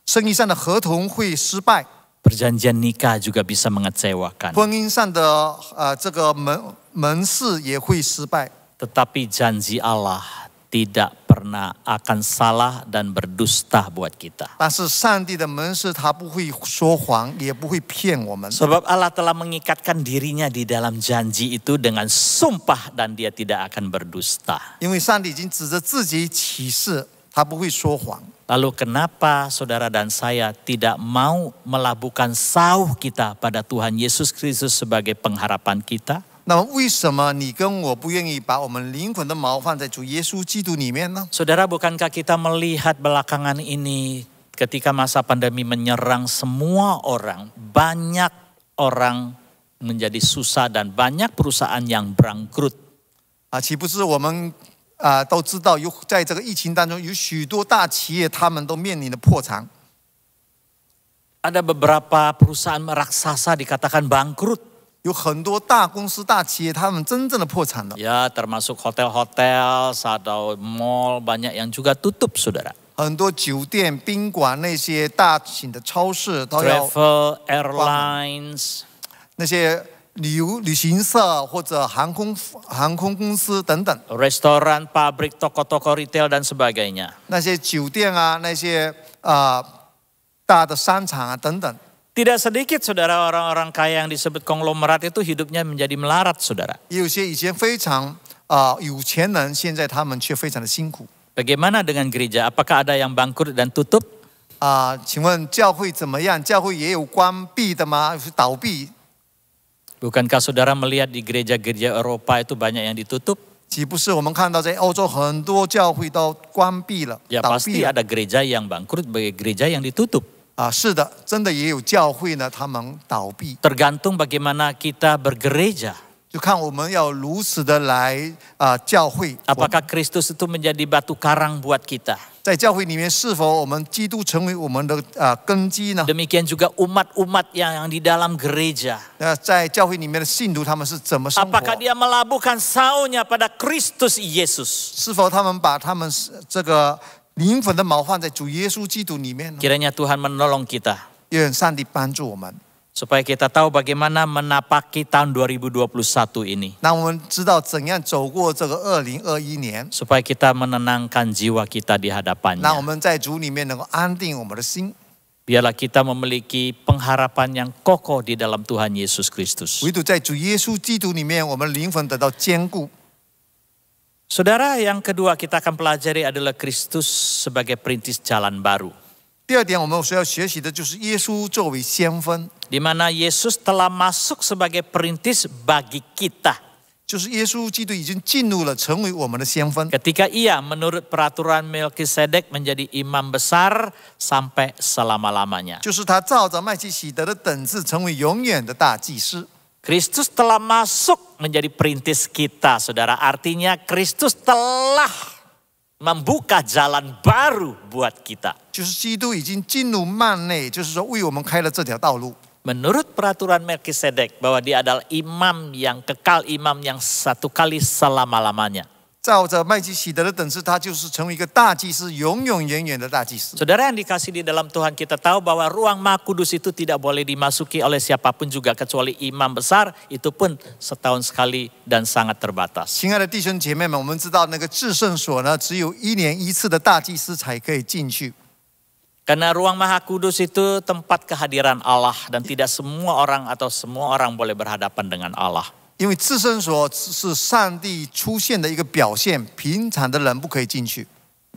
生意上的合同会失败， Perjanjian nikah juga bisa mengecewakan. 婚姻上的这个门市也会失败。 Tetapi janji Allah tidak pernah akan salah dan berdusta buat kita. 但是上帝的门市他不会说谎，也不会骗我们。 Sebab Allah telah mengikatkan dirinya di dalam janji itu dengan sumpah dan dia tidak akan berdusta. 因为上帝已经指着自己起誓，他不会说谎。 Lalu kenapa saudara dan saya tidak mau melabuhkan sauh kita pada Tuhan Yesus Kristus sebagai pengharapan kita? 那么为什么你跟我不愿意把我们灵魂的锚放在主耶稣基督里面呢？ Saudara, bukankah kita melihat belakangan ini ketika masa pandemi menyerang semua orang, banyak orang menjadi susah dan banyak perusahaan yang bangkrut. 岂不是我们都知道在这个疫情当中有许多大企业他们都面临的破产。Ada beberapa perusahaan raksasa dikatakan bangkrut. 有很多大公司、大企业，他们真正的破产了。 Ya, termasuk hotel-hotel atau mall banyak yang juga tutup, saudara. 很多酒店、宾馆那些大型的超市都要 Travel, airlines, 那些旅行社或者航空公司等等， restoran, pabrik, toko-toko retail dan sebagainya. 那些酒店啊，那些大的商场啊等等。 Tidak sedikit saudara orang-orang kaya yang disebut konglomerat itu hidupnya menjadi melarat, saudara. 也有些以前非常有钱人，现在他们却非常的辛苦。 Bagaimana dengan gereja? Apakah ada yang bangkrut dan tutup? 请问教会怎么样？教会也有关闭的吗？是倒闭？ Bukankah saudara melihat di gereja-gereja Eropa itu banyak yang ditutup? 岂不是我们看到在欧洲很多教会都关闭了、 Ya 倒 pasti 闭了？ ada gereja yang bangkrut, gereja yang ditutup. 是的，真的也有教会呢，他们倒闭。 Tergantung bagaimana kita bergereja. 就看我们要如此的来教会。 Apakah Kristus itu menjadi batu karang buat kita? 在教会里面，是否我们基督成为我们的根基呢？ Demikian juga umat-umat yang di dalam gereja. 在教会里面的信徒，他们是怎么生活？ Apakah dia melabuhkan saunya pada Kristus Yesus? 是否他们把他们这个灵魂的锚放在主耶稣基督里面呢？ Kiranya Tuhan menolong kita. 愿上帝帮助我们， Supaya kita tahu bagaimana menapaki tahun 2021 ini. 让我们知道怎样走过这个2021年， Supaya kita menenangkan jiwa kita di 让我 hadapannya. 们在主里面能够安定我们的心。 Biarlah kita memiliki pengharapan yang kokoh di dalam Tuhan Yesus Kristus. 唯独在主耶稣基督里面，我们灵魂得到坚固。 Saudara, yang kedua kita akan pelajari adalah Kristus sebagai perintis jalan baru. 第二点，我们所要学习的就是耶稣作为先锋， Di mana Yesus telah masuk sebagai perintis bagi kita. 就是耶稣基督已经进入了成为我们的先锋。 Ketika ia menurut peraturan Melkisedek menjadi imam besar sampai selama-lamanya. 就是他照着麦基洗德的等次成为永远的大祭司。 Kristus telah masuk menjadi perintis kita, saudara. Artinya Kristus telah membuka jalan baru buat kita. 就是基督已经进入幔内，就是说为我们开了这条道路。 Menurut peraturan Melkisedek bahwa dia adalah imam yang kekal, imam yang satu kali selama-lamanya. 照着麦基洗德的等次，他就是成为一个大祭司，永永远远的大祭司。 Saudara yang dikasih di dalam Tuhan, kita tahu bahwa ruang Maha Kudus itu tidak boleh dimasuki oleh siapapun juga kecuali imam besar, itu pun setahun sekali dan sangat terbatas. 亲爱的弟兄姐妹们，我们知道那个至圣所呢，只有1年1次的大祭司才可以进去。 Karena ruang Maha Kudus itu tempat kehadiran Allah dan tidak semua orang atau semua orang boleh berhadapan dengan Allah. 因为至圣所是上帝出现的一个表现，平常的人不可以进去。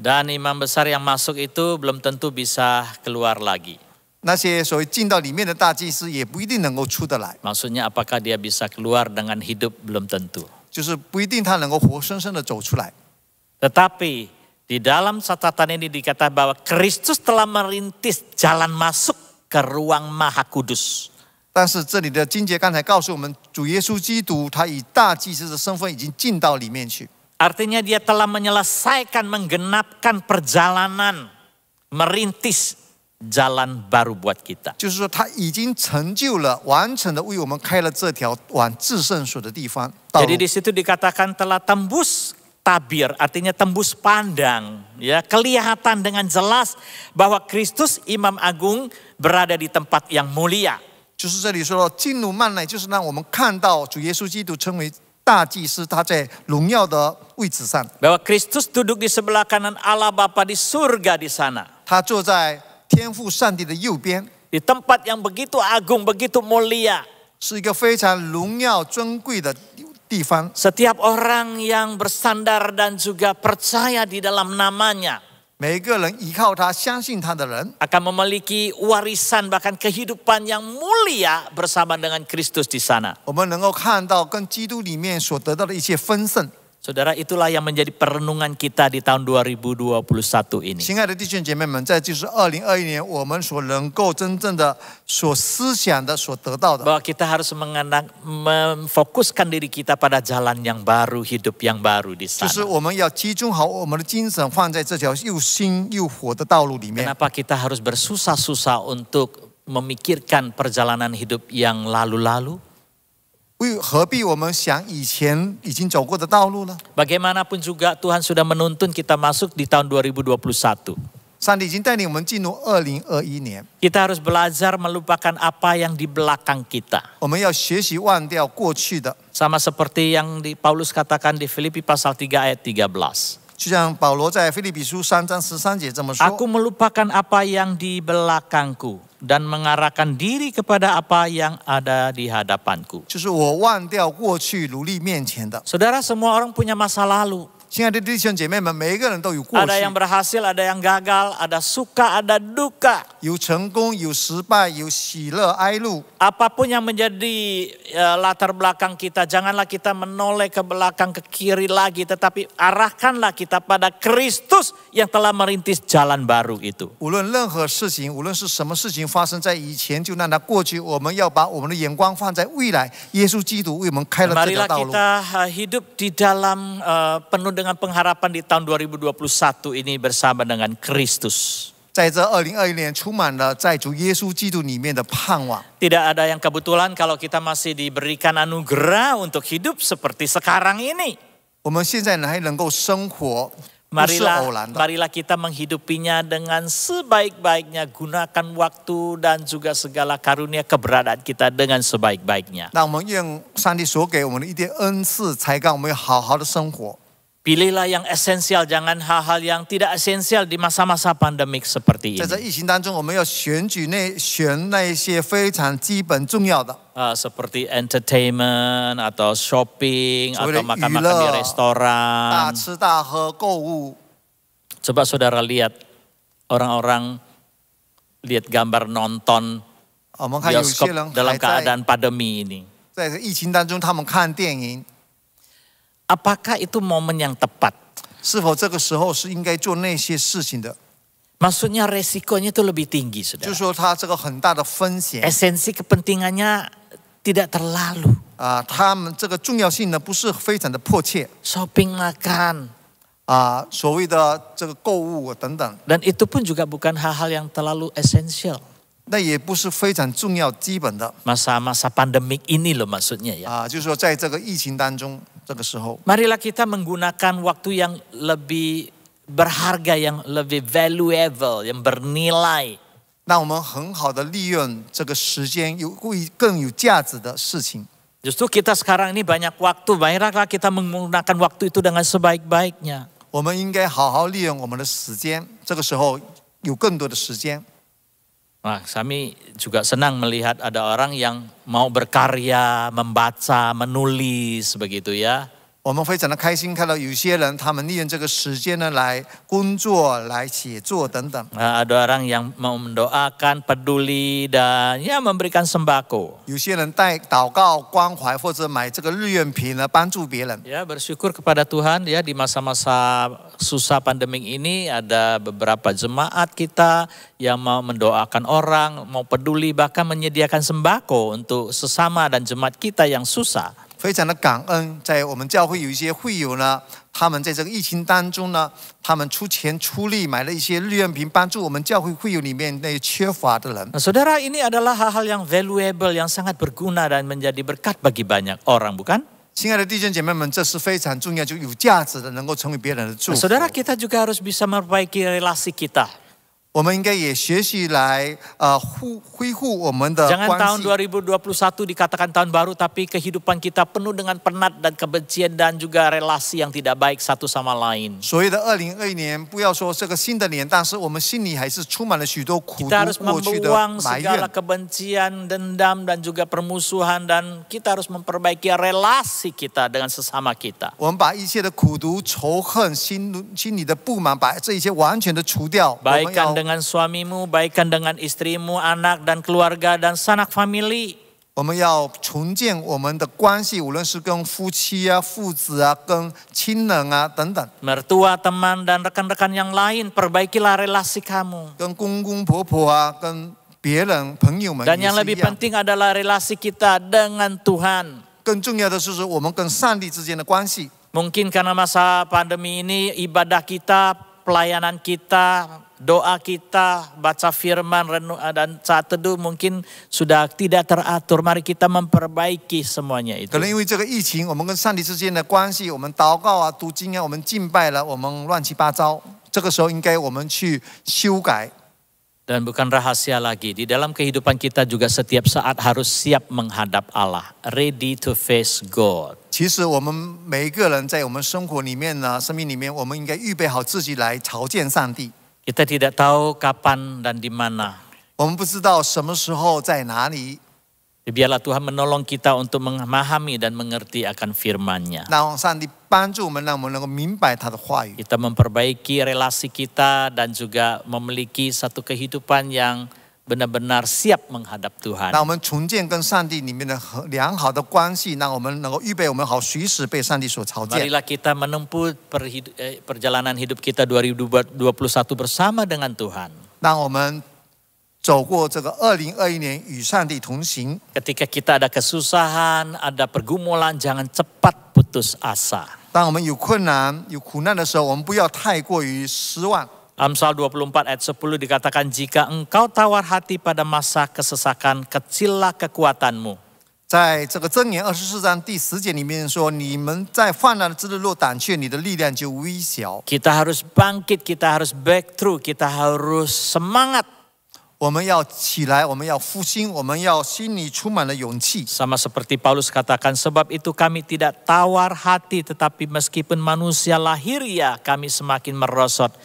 Dan imam besar yang masuk itu belum tentu bisa keluar lagi. 那些所谓进到里面的大祭司也不一定能够出得来， Maksudnya apakah dia bisa keluar dengan hidup belum tentu. 就是不一定他能够活生生的走出来。 Tetapi di dalam catatan ini dikatakan bahwa Kristus telah merintis jalan masuk ke ruang Maha Kudus. 但是这里的经节刚才告诉我们，主耶稣基督他以大祭司的身份已经进到里面去。 Artinya dia telah menyelesaikan, menggenapkan perjalanan, merintis jalan baru buat kita. 就是说他已经成就了、完成了，为我们开了这条往至圣所的地方道路。 Jadi di situ dikatakan telah tembus tabir, artinya tembus pandang, ya, kelihatan dengan jelas bahwa Kristus Imam Agung berada di tempat yang mulia. 就是这里说到进入幔内，就是让我们看到主耶稣基督成为大祭司，他在荣耀的位置上。 Bahwa Kristus duduk di sebelah kanan Allah Bapa di surga di sana. 他坐在天父上帝的右边， Di tempat yang begitu agung, begitu mulia. 是一个非常荣耀尊贵的地方。 Setiap orang yang bersandar dan juga percaya di dalam namanya 每一个人依靠他、相信他的人， akan memiliki warisan bahkan kehidupan yang mulia bersama dengan Kristus di sana. 我们能够看到跟基督里面所得到的一切丰盛。 Saudara, itulah yang menjadi perenungan kita di tahun 2021 ini. 亲爱的弟兄姐妹们，这就是2021年我们所能够真正的所思想的、所得到的。 Bahwa kita harus memfokuskan diri kita pada jalan yang baru, hidup yang baru di 就 sana. 是我们要集中好我们的精神，放在这条又新又活的道路里面。 Kenapa kita harus bersusah-susah untuk memikirkan perjalanan hidup yang lalu-lalu? 何必我们想以前已经走过的道路呢？ Bagaimanapun juga Tuhan sudah menuntun kita masuk di tahun 2021. 上帝已经带领我们进入2021年， Kita harus belajar melupakan apa yang di belakang kita. 我们要学习忘掉过去的， Sama seperti yang Paulus katakan di Filipi pasal 3 ayat 13. 就像保罗在腓立比书3章13节这么说。 Aku melupakan apa yang di belakangku dan mengarahkan diri kepada apa yang ada di hadapanku. 就是我忘掉过去，努力面前的。 Saudara, semua orang punya masa lalu. 亲爱的弟兄姐妹们，每一个人都有过 Ada 去， yang berhasil, ada yang gagal, ada suka, ada duka. 有成功，有失败，有喜乐哀乐。 Apapun yang menjadi latar belakang kita, janganlah kita menoleh ke belakang, ke kiri lagi, tetapi arahkanlah kita pada Kristus yang telah merintis jalan baru itu. 无论任何事情，无论是什么事情发生在以前，就让它过去。我们要把我们的眼光放在未来，耶稣基督为我们开了这条 Marilah 道路。 kita hidup di dalam penuh dengan pengharapan di tahun 2021 ini bersama dengan Kristus. 在这2021年，充满了在主耶稣基督里面的盼望。 Tidak ada yang kebetulan kalau kita masih diberikan anugerah untuk hidup seperti sekarang ini. 我们现在还能够生活，不是偶然的。 Marilah kita menghidupinya dengan sebaik-baiknya. Gunakan waktu dan juga segala karunia keberadaan kita dengan sebaik-baiknya. 让我们用上帝所给我们的一点恩赐才干，我们要好好的生活。 Pilihlah yang esensial, jangan hal-hal yang tidak esensial di masa-masa pandemik seperti 在这 ini. 疫情当中，我们要选那一些非常基本重要的， Seperti entertainment atau shopping 所谓的 atau makan-makan di 娱乐、 restoran. 大吃大喝、购物。 Coba saudara lihat orang-orang lihat gambar nonton 我们看有些 bioskop 人 dalam 还在 keadaan pandemi ini. 在这疫情当中，他们看电影， Apakah itu momen yang tepat? 是否这个时候是应该做那些事情的？ Maksudnya resikonya itu lebih tinggi, 就 saudara. 说他这个很大的风险 Esensi kepentingannya tidak terlalu. 啊，他们这个重要性呢不是非常的迫切 Shopping, makan. 啊，所谓的这个购物等等， Dan itu pun juga bukan hal-hal yang terlalu esensial. 那也不是非常重要基本的 Masa-masa pandemik ini loh maksudnya ya. 啊，就是说在这个疫情当中，这个时候， Marilah kita menggunakan waktu yang lebih berharga, yang lebih valuable, yang bernilai. 让我们很好的利用这个时间，有更有价值的事情。 Justru kita sekarang ini banyak waktu, marilah kita menggunakan waktu itu dengan sebaik-baiknya. 我们应该好好利用我们的时间，这个时候有更多的时间。 Nah, kami juga senang melihat ada orang yang mau berkarya, membaca, menulis begitu ya. 我们非常的开心看到有些人，他们利用这个时间呢来工作、来写作等等。 Ada orang yang mau mendoakan, peduli dan ya memberikan sembako. 有些人带祷告、关怀或者买这个日用品来帮助别人。 Ya, bersyukur kepada Tuhan ya di masa-masa susah pandemik ini ada beberapa jemaat kita yang mau mendoakan orang, mau peduli bahkan menyediakan sembako untuk sesama dan jemaat kita yang susah. 非常的感恩，在我们教会有一些会友呢，他们在这个疫情当中呢，他们出钱出力买了一些日用品，帮助我们教会会友里面那些缺乏的人。 Nah, saudara, ini adalah hal-hal yang valuable, yang sangat berguna dan menjadi berkat bagi banyak orang, bukan? 亲爱的弟兄姐妹们，这是非常重要，就有价值的，能够成为别人的祝 Nah, 福。 saudara, kita juga harus bisa memperbaiki relasi kita. 我们应该也学习来恢复我们的 Jangan 关 tahun 系。 2021 dikatakan tahun baru, tapi kehidupan kita penuh dengan penat dan kebencian dan juga relasi yang tidak baik satu sama lain. 所谓的2021年，不要说这个新的年，但是我们心里还是充满了许多苦 Kita harus 毒过去的 membuang 埋 segala 怨。 kebencian, dendam dan juga permusuhan dan kita harus memperbaiki relasi kita dengan sesama kita. 我们把一切的苦毒、仇恨、心里的不满，把这一切完全的除掉。我们 Baikkan 要 dengan suamimu, baikkan dengan istrimu, anak dan keluarga dan sanak famili. 我们要重建我们的关系，无论是跟夫妻啊、父子啊、跟亲人啊等等， Mertua, teman dan rekan-rekan yang lain, perbaikilah relasi kamu. 跟公公婆婆啊、跟别人朋友们 Dan 也 yang 是一 lebih 样。 penting adalah relasi kita dengan Tuhan. 更重要的是我们跟上帝之间的关系。 Mungkin karena masa pandemi ini ibadah kita pelayanan kita, doa kita, baca firman, dan saat teduh mungkin sudah tidak teratur. Mari kita memperbaiki semuanya itu. 可能因为这个疫情，我们跟上帝之间的关系，我们祷告啊、读经啊，我们敬拜了，我们乱七八糟。这个时候应该我们去修改。 Dan bukan rahasia lagi, di dalam kehidupan kita juga setiap saat harus siap menghadap Allah, ready to face God. 其实我们每一个人在我们生活里面呢，生命里面，我们应该预备好自己来朝见上帝。 Kita tidak tahu kapan dan di mana. 我们不知道什么时候在哪里。 Biarlah Tuhan menolong kita untuk memahami dan mengerti akan firman-Nya. 让上帝帮助我们，让我们能够明白他的话语。 Kita memperbaiki relasi kita dan juga memiliki satu kehidupan yang benar-benar siap menghadap Tuhan. 让我们重建跟上帝里面的良好的关系，让我们能够预备我们好随时被上帝所朝见。 Marilah kita menempuh perjalanan hidup kita 2021 bersama dengan Tuhan. 让我们 走过这个2021年与上帝同行。 Ketika kita ada kesusahan, ada pergumulan, jangan cepat putus asa. 当我们有困难、有苦难的时候，我们不要太过于失望。 Amsal 24 ayat 10 dikatakan, jika engkau tawar hati pada masa kesesakan, kecillah kekuatanmu. 在这个箴言24章第10节里面说：“你们在患难之日若胆怯，你的力量就微小。” Kita harus bangkit, kita harus break through, kita harus semangat. 我们要起来，我们要复兴，我们要心里充满了勇气。 Sama seperti Paulus katakan, sebab itu kami tidak tawar hati, tetapi meskipun manusia lahiriah kami semakin merosot,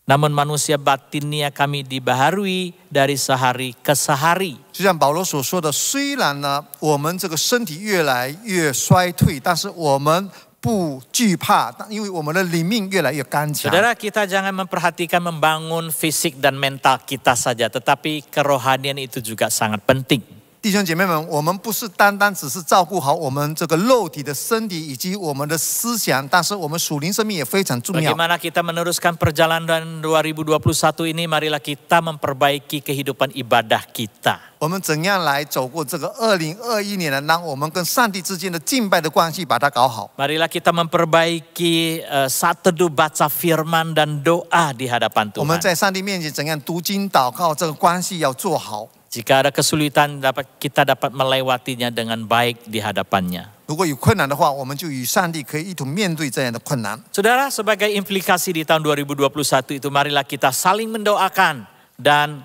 namun manusia batinnya kami dibaharui dari sehari ke sehari. 就像保罗所说的，虽然呢，我们这个身体越来越衰退，但是我们 不惧怕，因为我们的灵命越来越刚强。 Saudara, kita jangan memperhatikan membangun fisik dan mental kita saja, tetapi kerohanian itu juga sangat penting. 弟兄姐妹们，我们不是单单只是照顾好我们这个肉体的身体以及我们的思想，但是我们属灵生命也非常重要。 Bagaimana kita meneruskan perjalanan 2021 ini? Marilah kita memperbaiki kehidupan ibadah kita. 我们怎样来走过这个2021年呢？让我们跟上帝之间的敬拜的关系把它搞好。 Marilah kita memperbaiki saat teduh baca firman dan doa di hadapan 我们 Tuhan. 在上帝面前怎样读经祷告，这个关系要做好。 Jika ada kesulitan, kita dapat melewatinya dengan baik di hadapannya. 如果有困难的话，我们就与上帝可以一同面对这样的困难。 Saudara, sebagai implikasi di tahun 2021 itu, marilah kita saling mendoakan dan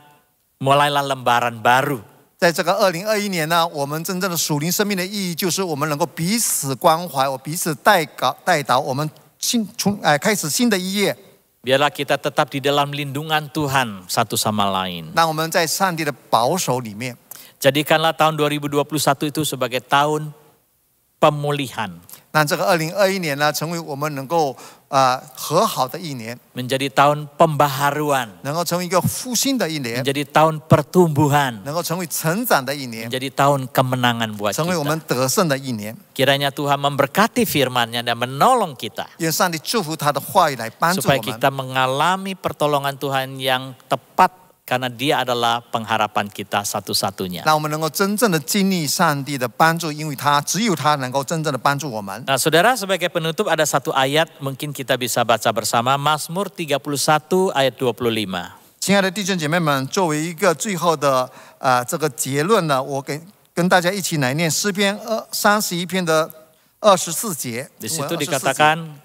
mulailah lembaran baru. 在这个2021年呢，我们真正的属灵生命的意义，就是我们能够彼此关怀，彼此带导，我们开始新的一页。 Biarlah kita tetap di dalam lindungan Tuhan satu sama lain. 让我们在上帝的保守里面。 Jadikanlah tahun 2021 itu sebagai tahun pemulihan. 让这个2021年呢，成为我们能够和好的一年， Menjadi tahun pembaharuan. 能够成为一个复兴的一年， Menjadi tahun pertumbuhan. 能够成为成长的一年， Menjadi tahun kemenangan buat 成为我 kita. 们得胜的一年。 Kiranya Tuhan memberkati firman-Nya dan menolong kita. 愿上帝祝福他的话语来帮助 Supaya 我们， kita mengalami pertolongan Tuhan yang tepat. Karena dia adalah pengharapan kita satu-satunya. 让我们能够真正的经历上帝的帮助，因为只有他能够真正的帮助我们。 Nah, saudara, sebagai penutup ada satu ayat mungkin kita bisa baca bersama, Mazmur 31 ayat 25. 亲爱的弟兄姐妹们，作为一个最后的这个结论呢，我跟大家一起来念诗篇31篇的24节。 Di situ dikatakan,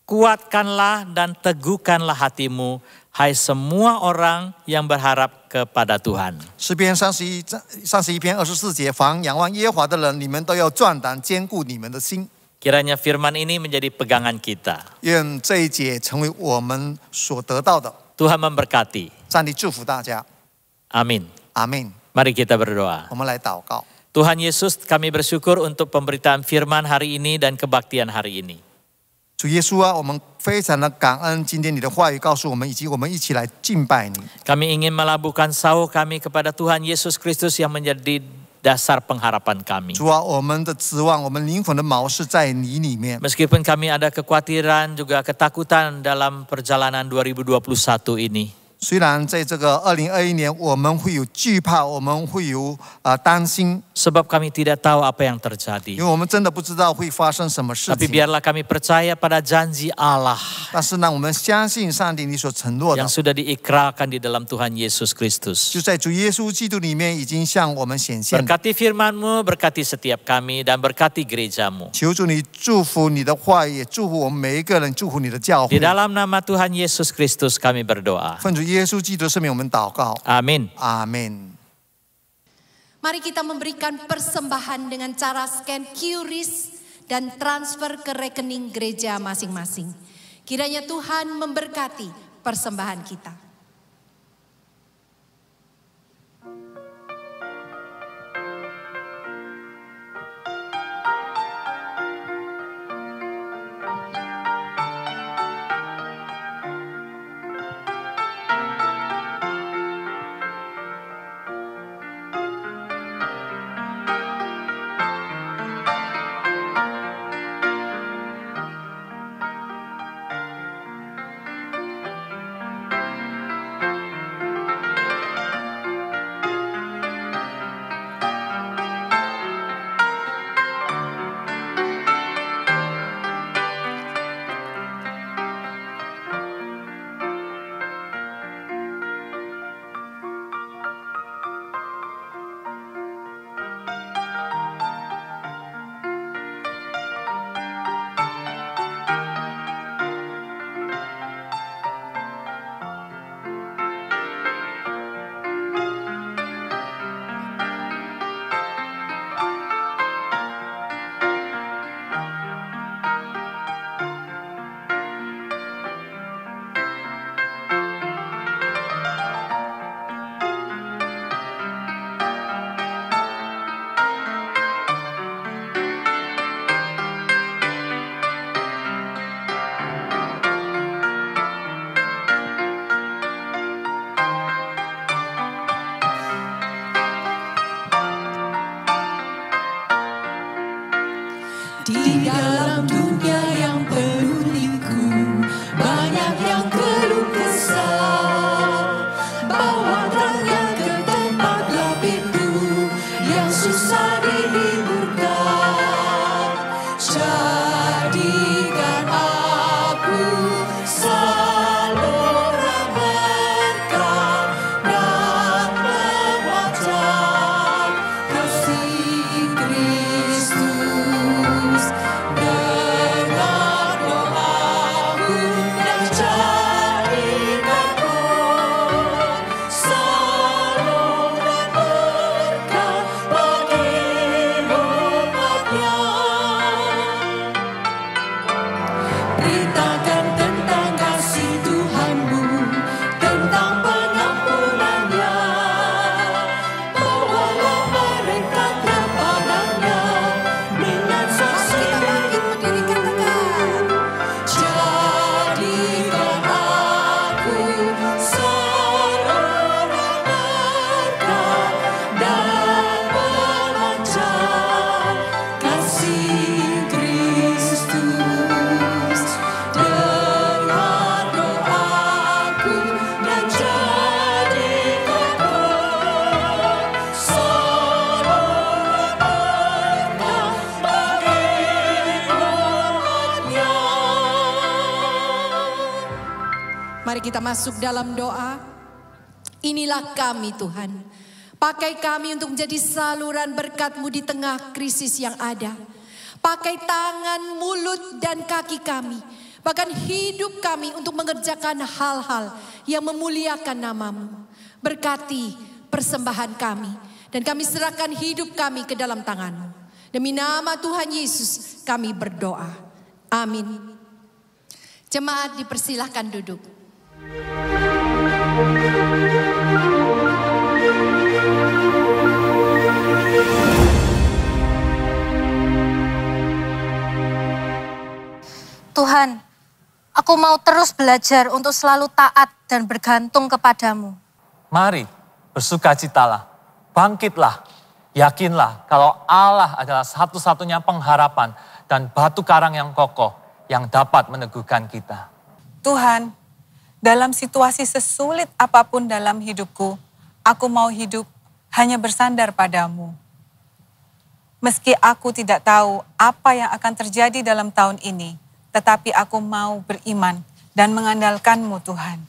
kuatkanlah dan teguhkanlah hatimu, hai semua orang yang berharap kepada Tuhan. 诗篇31篇24节，凡仰望耶和华的人，你们都要壮胆，坚固你们的心。 Kiranya firman ini menjadi pegangan kita. 愿这一节成为我们所得到的。 Tuhan memberkati. 上帝祝福大家。 Amin. 阿门。 Mari kita berdoa. 我们来祷告。 Tuhan Yesus, kami bersyukur untuk pemberitaan firman hari ini dan kebaktian hari ini. 主耶稣啊，我们非常的感恩今天你的话语告诉我们，以及我们一起来敬拜你。 Kami ingin melabuhkan sauh kami kepada Tuhan Yesus Kristus yang menjadi dasar pengharapan kami. 主啊，我们的指望，我们灵魂的锚是在你里面。 Meskipun kami ada kekhawatiran juga ketakutan dalam perjalanan 2021 ini. 虽然在这个2021年，我们会有惧怕，我们会有担心， sebab kami tidak tahu apa yang terjadi. 因为我们真的不知道会发生什么事 Tapi 情。 biarlah kami percaya pada janji Allah 但是呢，我们相信上帝你所承诺的 yang，sudah diikrarkan di dalam Tuhan Yesus 就 Kristus. 在主耶稣基督里面已经向我们显现。 Berkati firman-Mu, berkati setiap kami, dan berkati gereja-Mu. 求主你祝福你的话语，也祝福我们每一个人，祝福你的教 Di 会。 dalam nama Tuhan Yesus Kristus kami berdoa. 奉主耶稣基督的圣名，我们祷告。 Amin. 阿门。 Mari kita memberikan persembahan dengan cara scan QRIS dan transfer ke rekening gereja masing-masing. Kiranya Tuhan memberkati persembahan kita. Di dalam dunia yang penuh liku, banyak yang keluh kesah. Bawa terangnya ke tempat gelap itu yang susah dihiburkan. Jadikan aku saluran berkat dan memuatkan kasih Kristus. Dengar doaku dan jadikan kau saluran berkat bagi umatnya. Beritakan tentang kasih Tuhanmu, tentang pengampunannya. Bawalah mereka kepadanya dengan suasana berdiri katakan. Jadikan aku saluran berkat dan memancar kasih Kristus. Dengar doaku dan jadikan kau saluran berkat bagi umatnya. Mari kita masuk dalam doa. Inilah kami Tuhan. Pakai kami untuk menjadi saluran berkat-Mu di tengah krisis yang ada. Pakai tangan, mulut, dan kaki kami. Bahkan hidup kami untuk mengerjakan hal-hal yang memuliakan nama-Mu. Berkati persembahan kami. Dan kami serahkan hidup kami ke dalam tangan-Mu. Demi nama Tuhan Yesus kami berdoa. Amin. Jemaat dipersilahkan duduk. Tuhan, aku mau terus belajar untuk selalu taat dan bergantung kepadamu. Mari bersukacitalah, bangkitlah, yakinlah kalau Allah adalah satu-satunya pengharapan dan batu karang yang kokoh yang dapat meneguhkan kita. Tuhan, Dalam situasi sesulit apapun dalam hidupku, aku mau hidup hanya bersandar padamu. Meski aku tidak tahu apa yang akan terjadi dalam tahun ini, tetapi aku mau beriman dan mengandalkan-Mu Tuhan.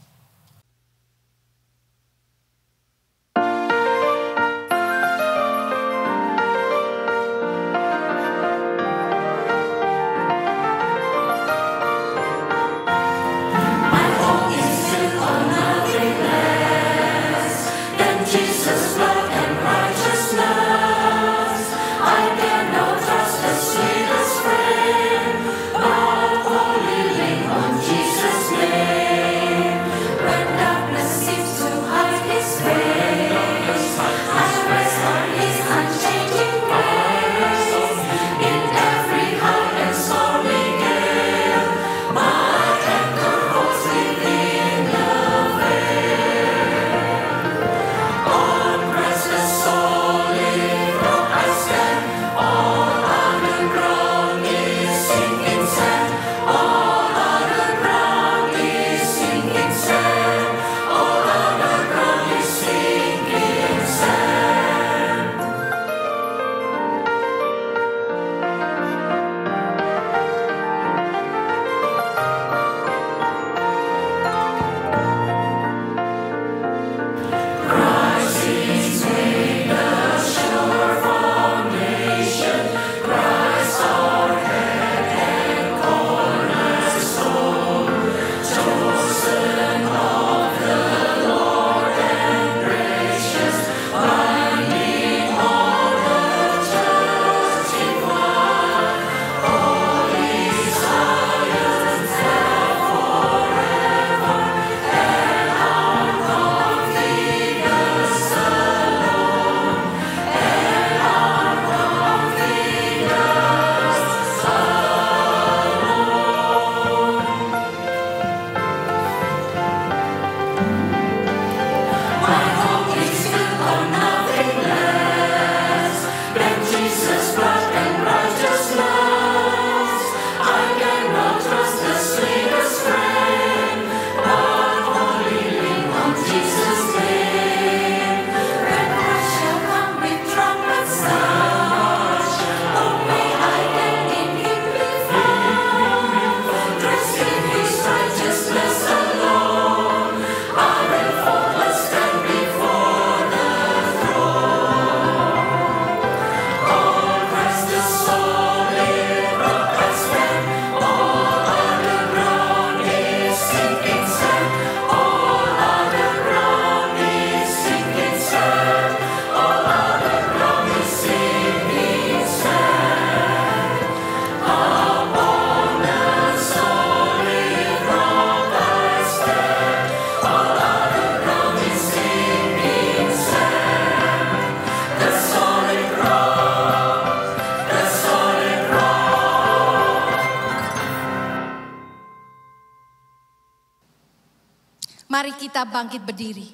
Mari kita bangkit berdiri.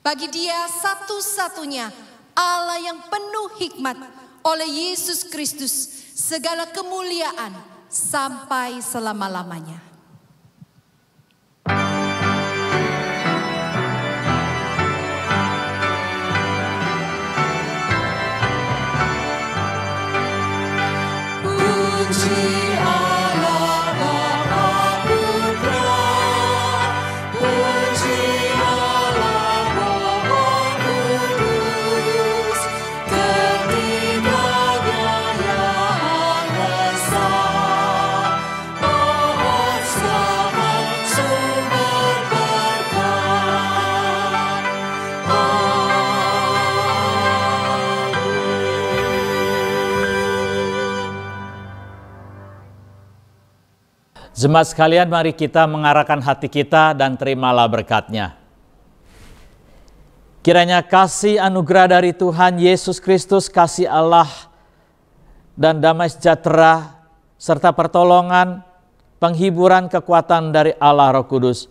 Bagi Dia satu-satunya Allah yang penuh hikmat, oleh Yesus Kristus segala kemuliaan sampai selama-lamanya. Puji Allah Bapa Putra, puji Allah Roh Kudus, ketiganya yang esa, pohon selamat sumber berkat. Jemaat sekalian, mari kita mengarahkan hati kita dan terimalah berkat-Nya. Kiranya kasih anugerah dari Tuhan Yesus Kristus, kasih Allah dan damai sejahtera, serta pertolongan, penghiburan, kekuatan dari Allah Roh Kudus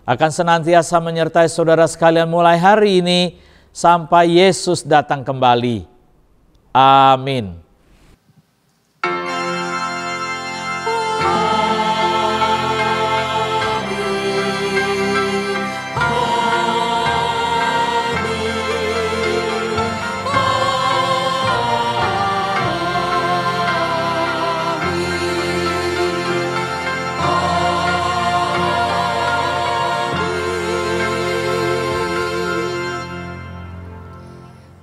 akan senantiasa menyertai saudara sekalian mulai hari ini sampai Yesus datang kembali. Amin.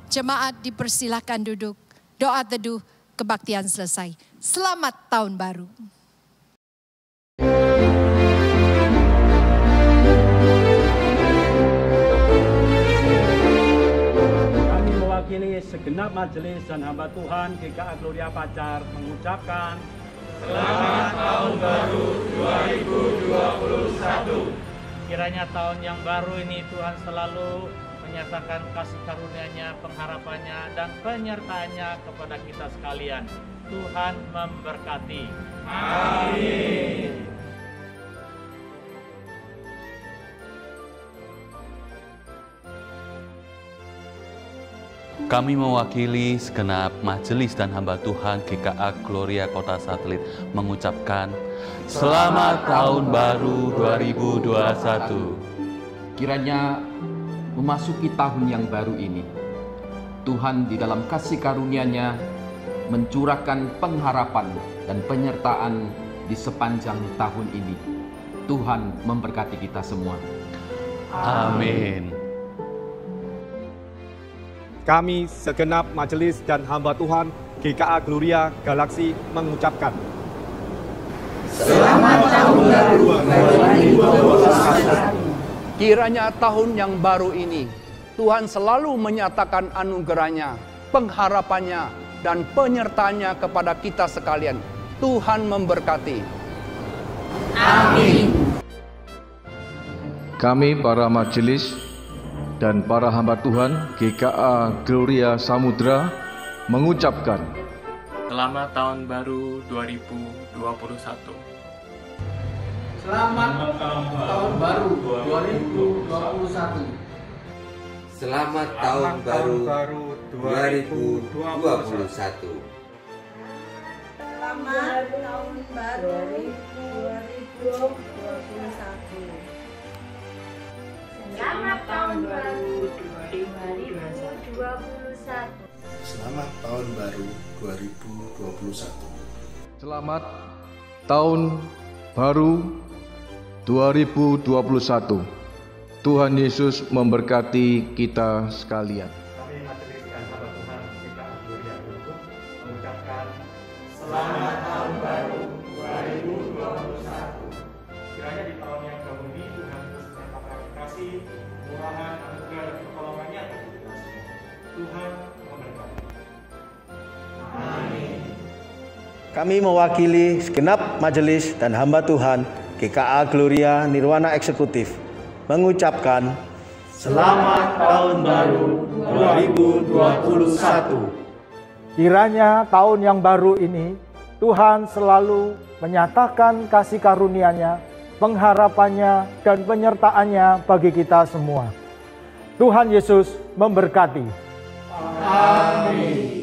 Jemaat dipersilahkan duduk. Doa teduh kebaktian selesai. Selamat Tahun Baru. Kami mewakili segenap majelis dan hamba Tuhan GKA Gloria Pacar mengucapkan Selamat Tahun Baru 2021. Kiranya tahun yang baru ini Tuhan selalu menyatakan kasih karunia-Nya, pengharapannya, dan penyertaannya kepada kita sekalian. Tuhan memberkati. Amin. Kami mewakili segenap majelis dan hamba Tuhan GKA Gloria Kota Satelit mengucapkan Selamat Tahun Baru 2021. Kiranya memasuki tahun yang baru ini, Tuhan di dalam kasih karunia-Nya mencurahkan pengharapan dan penyertaan di sepanjang tahun ini. Tuhan memberkati kita semua. Amin. Kami segenap majelis dan hamba Tuhan GKA Gloria Galaksi mengucapkan Selamat Tahun Baru 2021. Kiranya tahun yang baru ini Tuhan selalu menyatakan anugerah-Nya, pengharapannya, dan penyertaannya kepada kita sekalian. Tuhan memberkati. Amin. Kami para majelis dan para hamba Tuhan GKA Gloria Samudra mengucapkan Selamat Tahun Baru 2021. Selamat Tahun Baru 2021. Selamat Tahun Baru 2021. Selamat Tahun Baru 2021. Selamat Tahun Baru 2021. Selamat Tahun Baru 2021. Selamat Tahun Baru 2021. Tuhan Yesus memberkati kita sekalian. Kami majelis dan hamba Tuhan GKA Gloria mengucapkan Selamat Tahun Baru 2021. kiranya di tahun yang baru ini Tuhan Yesus menyatakan kasih, murahan, anugerah, dan pertolongan-Nya bagi kita semua. Tuhan memberkati. Amin. Kami mewakili segenap majelis dan hamba Tuhan GKA Gloria Nirwana Eksekutif mengucapkan Selamat Tahun Baru 2021. Kiranya tahun yang baru ini Tuhan selalu menyatakan kasih karunia-Nya, pengharapannya, dan penyertaannya bagi kita semua. Tuhan Yesus memberkati. Amin.